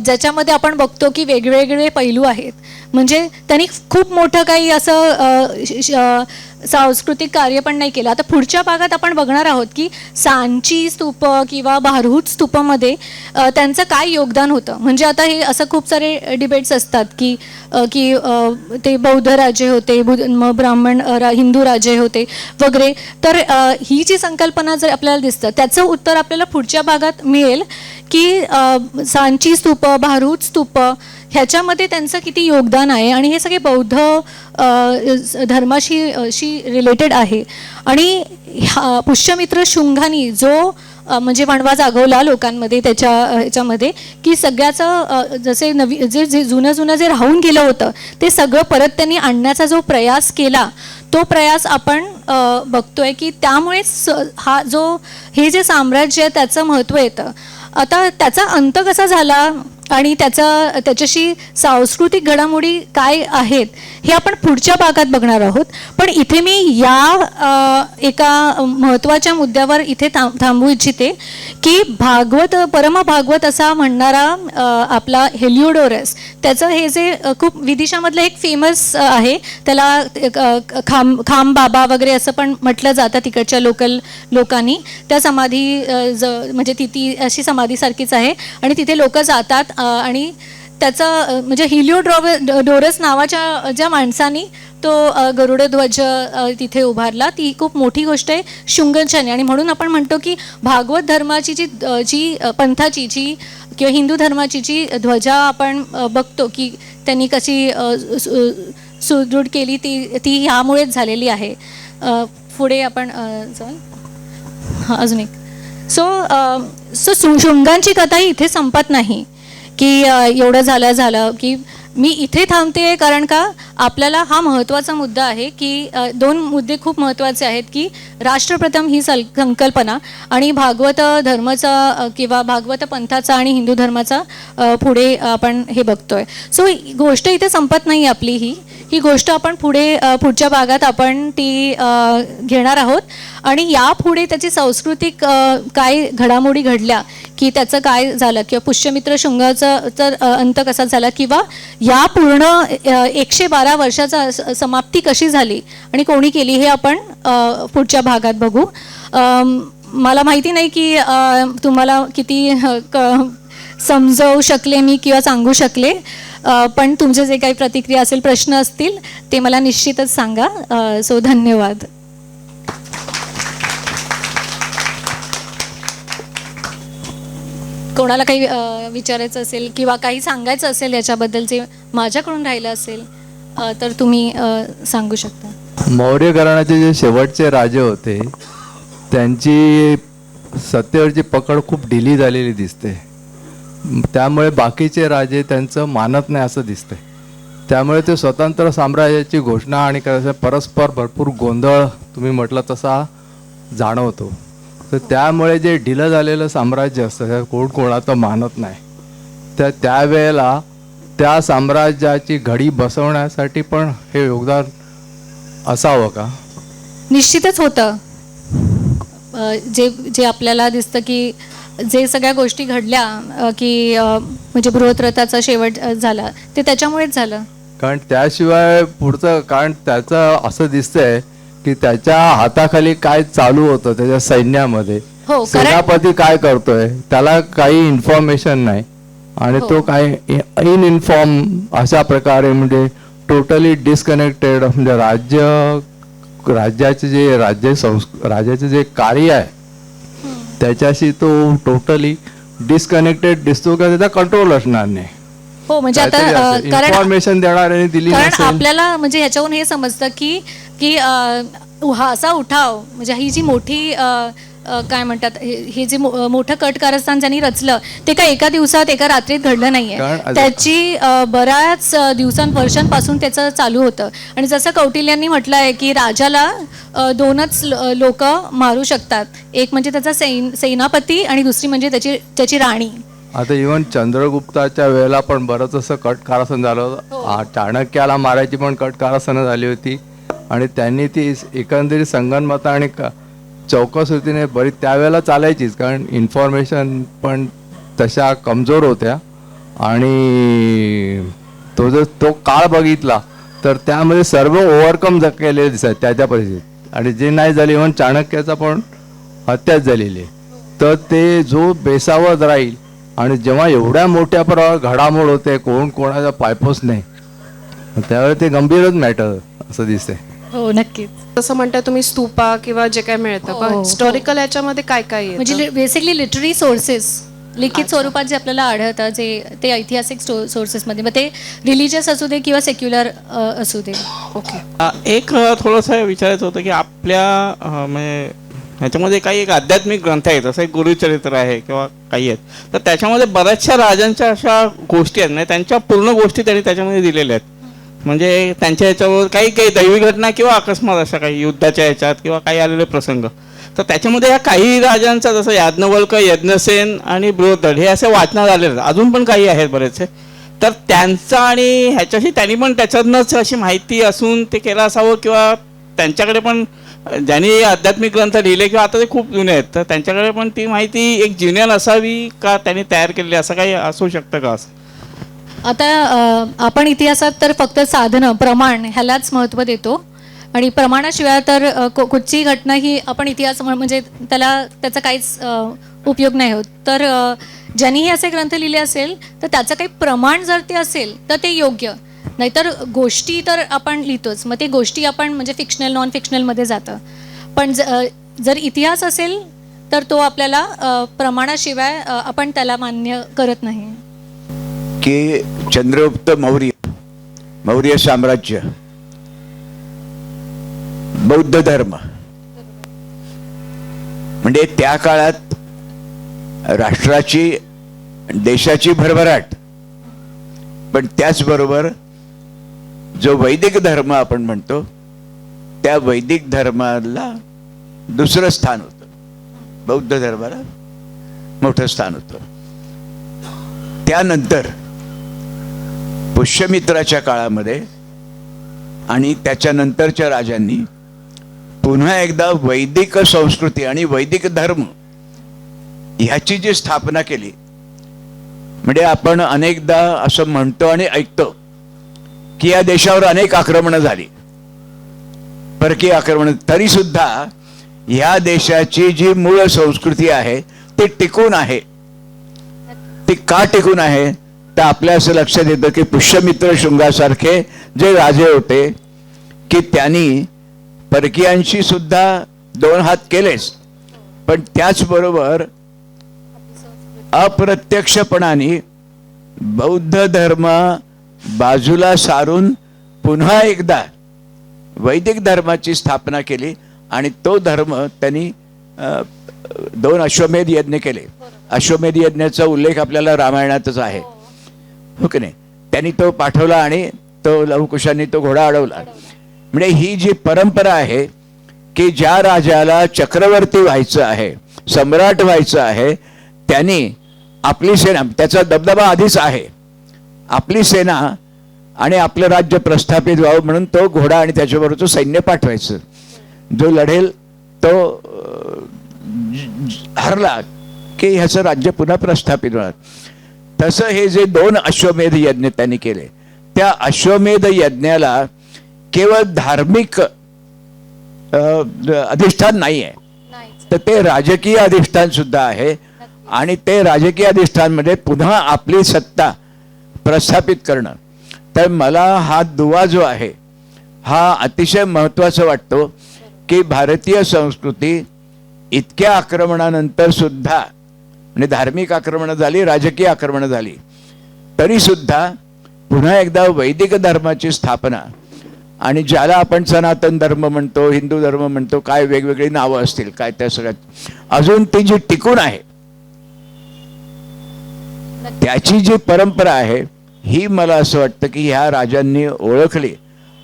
ज्याच्यामध्ये आपण बघतो की वेगवेगळे पैलू आहेत. म्हणजे त्यांनी खूप मोठं काही असं सांस्कृतिक कार्य पण नाही केलं. आता पुढच्या भागात आपण बघणार आहोत की सांची स्तूप किंवा भारहूत स्तूपामध्ये त्यांचं काय योगदान होतं. म्हणजे आता हे असं खूप सारे डिबेट्स असतात की ते बौद्ध राजे होते, ब्राह्मण हिंदू राजे होते वगैरे. तर ही जी संकल्पना जर आपल्याला दिसतं त्याचं उत्तर आपल्याला पुढच्या भागात मिळेल की सांची स्तूप, भारहूत स्तूप ह्याच्यामध्ये त्यांचं किती योगदान आहे आणि हे सगळे बौद्ध धर्माशी रिलेटेड आहे. आणि पुष्यमित्र शुंगानी जो म्हणजे वणवा जागवला लोकांमध्ये ह्याच्यामध्ये की सगळ्याचं जसे जे जुनं जे राहून गेलं होतं ते सगळं परत त्यांनी आणण्याचा जो प्रयास केला तो प्रयास आपण बघतोय की त्यामुळेच हे जे साम्राज्य आहे त्याचं महत्त्व येतं. आता त्याचा अंत कसा झाला आणि त्याच्याशी सांस्कृतिक घडामोडी काय आहेत हे आपण पुढच्या भागात बघणार आहोत. पण इथे मी या एका महत्त्वाच्या मुद्द्यावर इथे थांबू इच्छिते की परम भागवत असा म्हणणारा आपला हेलिओडोरस, त्याचं हे जे खूप विदिशामधलं एक फेमस आहे, त्याला खाम बाबा वगैरे असं पण म्हटलं जातं तिकडच्या लोकल लोकांनी. त्या समाधी म्हणजे ती अशी समाधीसारखीच आहे आणि तिथे लोक जातात आणि त्याचं म्हणजे हेलिओडोरस नावाच्या ज्या माणसानी तो गरुडध्वज तिथे उभारला ती खूप मोठी गोष्ट आहे शुंगांच्याने. आणि म्हणून आपण म्हणतो की भागवत धर्माची जी पंथाची जी किंवा हिंदू धर्माची जी ध्वजा आपण बघतो की त्यांनी कशी सुदृढ केली ती ह्यामुळेच झालेली आहे. पुढे आपण जाऊ अजून एक. सो शुंगांची कथाही इथे संपत नाही की एवढं झालं की मी इथे थांबते. कारण का आपल्याला हा महत्त्वाचा मुद्दा आहे की 2 मुद्दे खूप महत्त्वाचे आहेत की राष्ट्रप्रथम ही संकल्पना आणि भागवत धर्माचा किंवा भागवत पंथाचा आणि हिंदू धर्माचा पुढे आपण हे बघतोय. सो गोष्ट इथे संपत नाही आपली ही गोष्ट आपण पुढच्या भागात आपण ती घेणार आहोत. आणि यापुढे त्याची सांस्कृतिक काय घडामोडी घडल्या की त्याचं काय झालं किंवा पुष्यमित्र शुंगाचा तर अंत कसा झाला किंवा या पूर्ण 112 वर्षाचा समाप्ती कशी झाली आणि कोणी केली हे आपण पुढच्या भागात बघू. मला माहिती नाही की तुम्हाला किती समजावू शकले मी किंवा सांगू शकले. पण तुमचे जे काही प्रतिक्रिया असेल, प्रश्न असतील ते मला निश्चितच सांगा. सो धन्यवाद. कोणाला काही विचारायचं असेल किंवा काही सांगायचं असेल याच्याबद्दल जे माझ्याकडून राहिलं असेल तर तुम्ही सांगू शकता. मौर्य घराण्याचे जे शेवटचे राजे होते त्यांची सत्तेवरची पकड खूप ढिली झालेली दिसते. त्यामुळे बाकीचे राजे त्यांचं मानत नाही असं दिसतंय. त्यामुळे ते स्वतंत्र साम्राज्याची घोषणा आणि परस्पर भरपूर गोंधळ तुम्ही म्हटलं तसा जाणवतो. तर त्यामुळे जे ढिलं झालेलं साम्राज्य असतं त्या कोण कोणाचं मानत नाही. तर त्यावेळेला त्या साम्राज्याची घडी बसवण्यासाठी पण हे योगदान असावं का? निश्चितच होतं. जे जे आपल्याला दिसतं की जे सगळ्या गोष्टी घडल्या की म्हणजे बृहद्रथाचा शेवट झाला ते त्याच्यामुळेच झालं. कारण त्याशिवाय पुढचं, कारण त्याचं असं दिसतंय की त्याच्या हाताखाली काय चालू होतं त्याच्या सैन्यामध्ये. हो, सेनापती काय करतोय त्याला काही इन्फॉर्मेशन नाही आणि तो काय इनइन्फॉर्म अशा प्रकारे म्हणजे टोटली डिस्कनेक्टेड. म्हणजे राज्याचे जे राज्याचे जे कार्य आहे त्याच्याशी तो टोटली डिस्कनेक्टेड दिसतो का त्याचा कंट्रोल असणार नाही. हो, म्हणजे आता कारण इन्फॉर्मेशन देणाऱ्याने दिली कारण आपल्याला म्हणजे ह्याच्यावरून हे समजतं की की हा असा उठाव म्हणजे ही जी मोठी काय म्हणतात हे जे मोठं कट कारस्थान ज्यांनी रचलं ते काय एका दिवसात एका रात्रीत घडलं नाहीये. त्याची बऱ्याच वर्षांपासून त्याचं चालू होतं. आणि जसं कौटिल्यांनी म्हटलं आहे की राजाला दोनच लोक मारू शकतात, एक म्हणजे त्याचा सेनापती आणि दुसरी म्हणजे त्याची राणी. आता इव्हन चंद्रगुप्ताच्या वेळेला पण बरंच असं कट कारस्थान झालं होतं. चाणक्याला मारायची पण कट कारस्थानं झाली होती आणि त्यांनी ती एकंदरीत संगनमता आणि चौकस रीतीने बरी त्यावेळेला चालायचीच. कारण इन्फॉर्मेशन पण तशा कमजोर होत्या आणि तो काळ बघितला तर त्यामध्ये सर्व ओव्हरकम केलेले दिसत त्या परिस्थितीत. आणि जे नाही झाले इव्हन चाणक्याचा पण हत्याच झालेली. तर ते जो बेसावत राहील आणि जेव्हा एवढ्या मोठ्या प्रमाणात घडामोड होते कोण कोणाचा पायपोस नाही त्यावेळेस ते गंभीरच मॅटर असं दिसतंय. हो, नक्कीच. तसं म्हणता तुम्ही स्तूपा किंवा जे काय मिळतं पण हिस्टॉरिकल याच्यामध्ये काय काय येतं? म्हणजे बेसिकली लिटररी सोर्सेस लिखित स्वरूपात जे आपल्याला आढळतं जे ते ऐतिहासिक सोर्सेसमध्ये, मग ते रिलिजियस असू दे किंवा सेक्युलर असू दे. ओके. एक थोडंसं विचारायचं होतं की आपल्या म्हणजे ह्याच्यामध्ये काही एक आध्यात्मिक ग्रंथ आहेत, जसं एक गुरुचरित्र आहे किंवा काही आहेत, तर त्याच्यामध्ये बऱ्याचशा राजांच्या अशा गोष्टी आहेत, म्हणजे त्यांच्या पूर्ण गोष्टी त्यांनी त्याच्यामध्ये दिलेल्या आहेत. म्हणजे त्यांच्या ह्याच्यावर काही काही दैवी घटना किंवा अकस्मात अशा काही युद्धाच्या ह्याच्यात किंवा काही आलेले प्रसंग. तर त्याच्यामध्ये या काही राजांचा जसं याज्ञवल्क, यज्ञसेन आणि बृहद्रथ हे असे वाचनात आलेले, अजून पण काही आहेत बरेचसे. तर त्यांचा आणि ह्याच्याशी त्यांनी पण त्याच्यातनंच अशी माहिती असून ते केलं असावं किंवा त्यांच्याकडे पण ज्यांनी आध्यात्मिक ग्रंथ लिहिले किंवा आता ते खूप जुने आहेत तर त्यांच्याकडे पण ती माहिती एक जिनियन असावी का त्यांनी तयार केलेली, असं काही असू शकतं का? असं आता आपण इतिहासात तर फक्त साधनं प्रमाण ह्यालाच महत्त्व देतो आणि प्रमाणाशिवाय तर कुठची घटना ही आपण इतिहास म्हणजे त्याचा काहीच उपयोग नाही होत. तर ज्यांनीही असे ग्रंथ लिहिले असेल तर त्याचं काही प्रमाण जर ते असेल तर ते योग्य, नाहीतर गोष्टी तर आपण लिहितोच, मग ते गोष्टी आपण म्हणजे फिक्शनल नॉन फिक्शनलमध्ये जातं. पण जर इतिहास असेल तर तो आपल्याला प्रमाणाशिवाय आपण त्याला मान्य करत नाही. की चंद्रगुप्त मौर्य साम्राज्य, बौद्ध धर्म म्हणजे त्या काळात राष्ट्राची देशाची भरभराट, पण त्याचबरोबर जो वैदिक धर्म आपण म्हणतो त्या वैदिक धर्माला दुसरं स्थान होतं, बौद्ध धर्माला मोठं स्थान होतं. त्यानंतर पुष्यमित्राच्या काळामध्ये आणि त्याच्यानंतरच्या राजांनी पुन्हा एकदा वैदिक संस्कृती आणि वैदिक धर्म ह्याची जी स्थापना केली. म्हणजे आपण अनेकदा असं म्हणतो आणि ऐकतो की या देशावर अनेक आक्रमणं झाली, परकीय आक्रमण, तरी सुद्धा या देशाची जी मूळ संस्कृती आहे ती टिकून आहे. ती का टिकून आहे तर आपल्या असं लक्षात येतं की पुष्यमित्र शृंगासारखे जे राजे होते की त्यांनी परकीयांशी सुद्धा 2 हात केलेच, पण त्याचबरोबर अप्रत्यक्षपणाने बौद्ध धर्म बाजूला सारून पुन्हा एकदा वैदिक धर्माची स्थापना केली आणि तो धर्म त्यांनी 2 अश्वमेध यज्ञ केले. अश्वमेध यज्ञाचा उल्लेख आपल्याला रामायणातच आहे, हो की नाही. त्यांनी तो पाठवला आणि तो लवकुशांनी तो घोडा अडवला. म्हणजे ही जी परंपरा आहे की ज्या राजाला चक्रवर्ती व्हायचं आहे, सम्राट व्हायचं आहे, त्यांनी आपली सेना, त्याचा दबदबा आधीच आहे, आपली सेना आणि आपलं राज्य प्रस्थापित व्हावं म्हणून तो घोडा आणि त्याच्याबरोबर सैन्य पाठवायचं. जो लढेल तो हरला की ह्याचं राज्य पुन्हा प्रस्थापित होणार. तसं हे जे 2 अश्वमेध यज्ञ त्यांनी केले, त्या अश्वमेध यज्ञाला केवळ धार्मिक अधिष्ठान नाही आहे, तर ते राजकीय अधिष्ठान सुद्धा आहे. आणि ते राजकीय अधिष्ठानमध्ये पुन्हा आपली सत्ता प्रस्थापित करणं. तर मला हा दुवा जो आहे हा अतिशय महत्त्वाचा वाटतो की भारतीय संस्कृती इतक्या आक्रमणानंतर सुद्धा, म्हणजे धार्मिक आक्रमणं झाली, राजकीय आक्रमणं झाली, तरी सुद्धा पुन्हा एकदा वैदिक धर्माची स्थापना, आणि ज्याला आपण सनातन धर्म म्हणतो, हिंदू धर्म म्हणतो, काय वेगवेगळी नावं असतील काय, त्या सगळ्यात अजून ती जी टिकून आहे त्याची जी परंपरा आहे ही मला असं वाटतं की ह्या राजांनी ओळखली.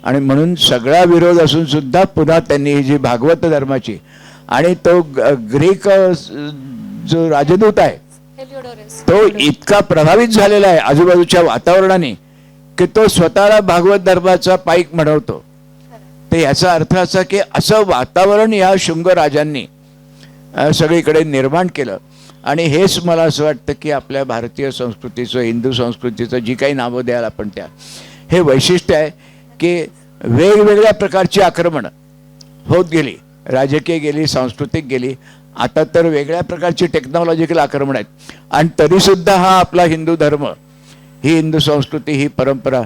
आणि म्हणून सगळा विरोध असून सुद्धा पुन्हा त्यांनी ही जी भागवत धर्माची, आणि तो ग्रीक जो राजदूत आहे तो इतका प्रभावित झालेला आहे आजूबाजूच्या वातावरणाने की तो स्वतःला भागवत धर्माचा पाईक म्हणवतो. तर याचा अर्थ असा की असं वातावरण या शुंग राजांनी सगळीकडे निर्माण केलं. आणि हेच मला असं वाटतं की आपल्या भारतीय संस्कृतीचं, हिंदू संस्कृतीचं, जी काही नावं द्याल आपण त्या, हे वैशिष्ट्य आहे की वेगवेगळ्या प्रकारची आक्रमणं होत गेली, राजकीय गेली, सांस्कृतिक गेली, आता तर वेगळ्या प्रकारची टेक्नॉलॉजिकल आक्रमण आहेत, आणि तरीसुद्धा हा आपला हिंदू धर्म, ही हिंदू संस्कृती, ही परंपरा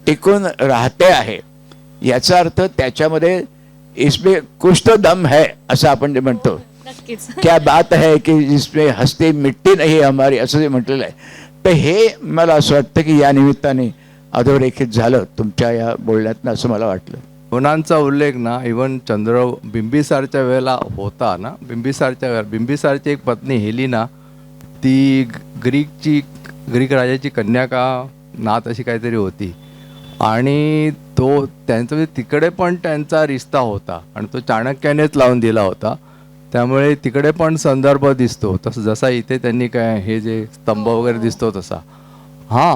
टिकून राहते आहे. याचा अर्थ त्याच्यामध्ये इसमें कुछ तो दम है असं आपण जे म्हणतो, क्या बात है की जिसमें हस्ती मिट्टी नाही हमारी, असं जे म्हटलेलं आहे. तर हे मला असं वाटतं की या निमित्ताने अधोरेखित झालं तुमच्या या बोलण्यातनं, असं मला वाटलं. गुणांचा उल्लेख ना इवन बिंबिसारच्या वेळेला होता ना. बिंबिसारची एक पत्नी हेलिना, ती ग्रीक राजाची कन्या का नात अशी काहीतरी होती, आणि तो त्यांचा तिकडे पण त्यांचा रिश्ता होता आणि तो चाणक्यानेच लावून दिला होता. त्यामुळे तिकडे पण संदर्भ दिसतो तसं, जसा इथे त्यांनी काय हे जे स्तंभ वगैरे दिसतो तसा. हां,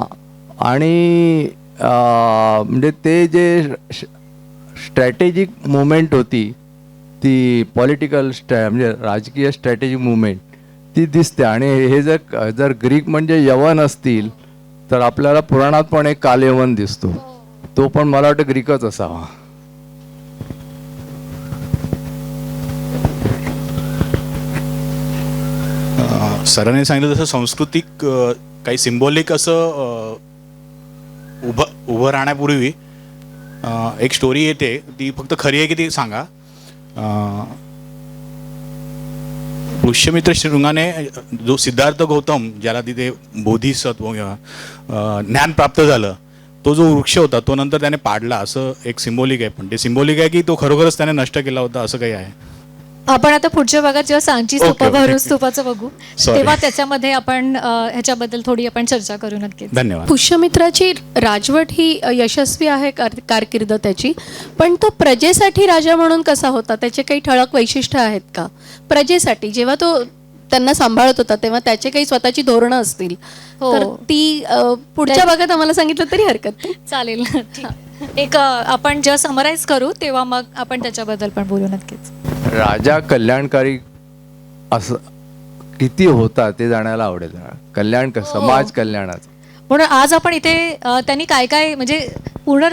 आणि म्हणजे ते जे स्ट्रॅटेजिक मुवमेंट होती, ती पॉलिटिकल म्हणजे राजकीय स्ट्रॅटेजिक मुवमेंट ती दिसते. आणि हे जर ग्रीक म्हणजे यवन असतील तर आपल्याला पुराणात पण एक कालयवन दिसतो, तो पण मला वाटतं ग्रीकच असावा. सरांनी सांगितलं तसं सांस्कृतिक काही सिम्बॉलिक असं उभं राहण्यापूर्वी एक स्टोरी येते, ती फक्त खरी आहे की ती सांगा. पुष्यमित्र शृंगाने जो सिद्धार्थ गौतम, ज्याला तिथे बोधिसत्व ज्ञान प्राप्त झालं, तो जो वृक्ष होता तो नंतर त्याने पाडला, असं एक सिम्बॉलिक आहे. पण ते सिम्बॉलिक आहे की तो खरोखरच त्याने नष्ट केला होता, असं काही आहे. आपण आता पुढच्या भागात जेव्हा सांची स्तूप, Okay. भरून स्तूपाचं बघू, Sorry. तेव्हा त्याच्यामध्ये आपण ह्याच्याबद्दल थोडी आपण चर्चा करू नक्कीच. धन्यवाद. पुष्यमित्राची राजवट ही यशस्वी आहे कारकीर्द त्याची, पण तो प्रजेसाठी राजा म्हणून कसा होता, त्याचे काही ठळक वैशिष्ट्य आहेत का? प्रजेसाठी जेव्हा तो त्यांना सांभाळत होता तेव्हा त्याचे काही स्वतःची धोरणं असतील, हो. तर ती पुढच्या भागात आम्हाला सांगितलं तरी हरकत नाही. चालेल. एक आपण जेव्हा समराईज करू तेव्हा मग आपण त्याच्याबद्दल पण बोलू नक्कीच. राजा कल्याणकारी असं किती होता ते जाणायला आवडेल. समाज कल्याणाचं. म्हणून आज आपण इथे त्यांनी काय काय म्हणजे पूर्ण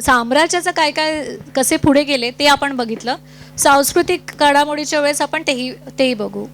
साम्राज्याचं काय काय कसे पुढे गेले ते आपण बघितलं. सांस्कृतिक घडामोडीच्या वेळेस आपण तेही बघू.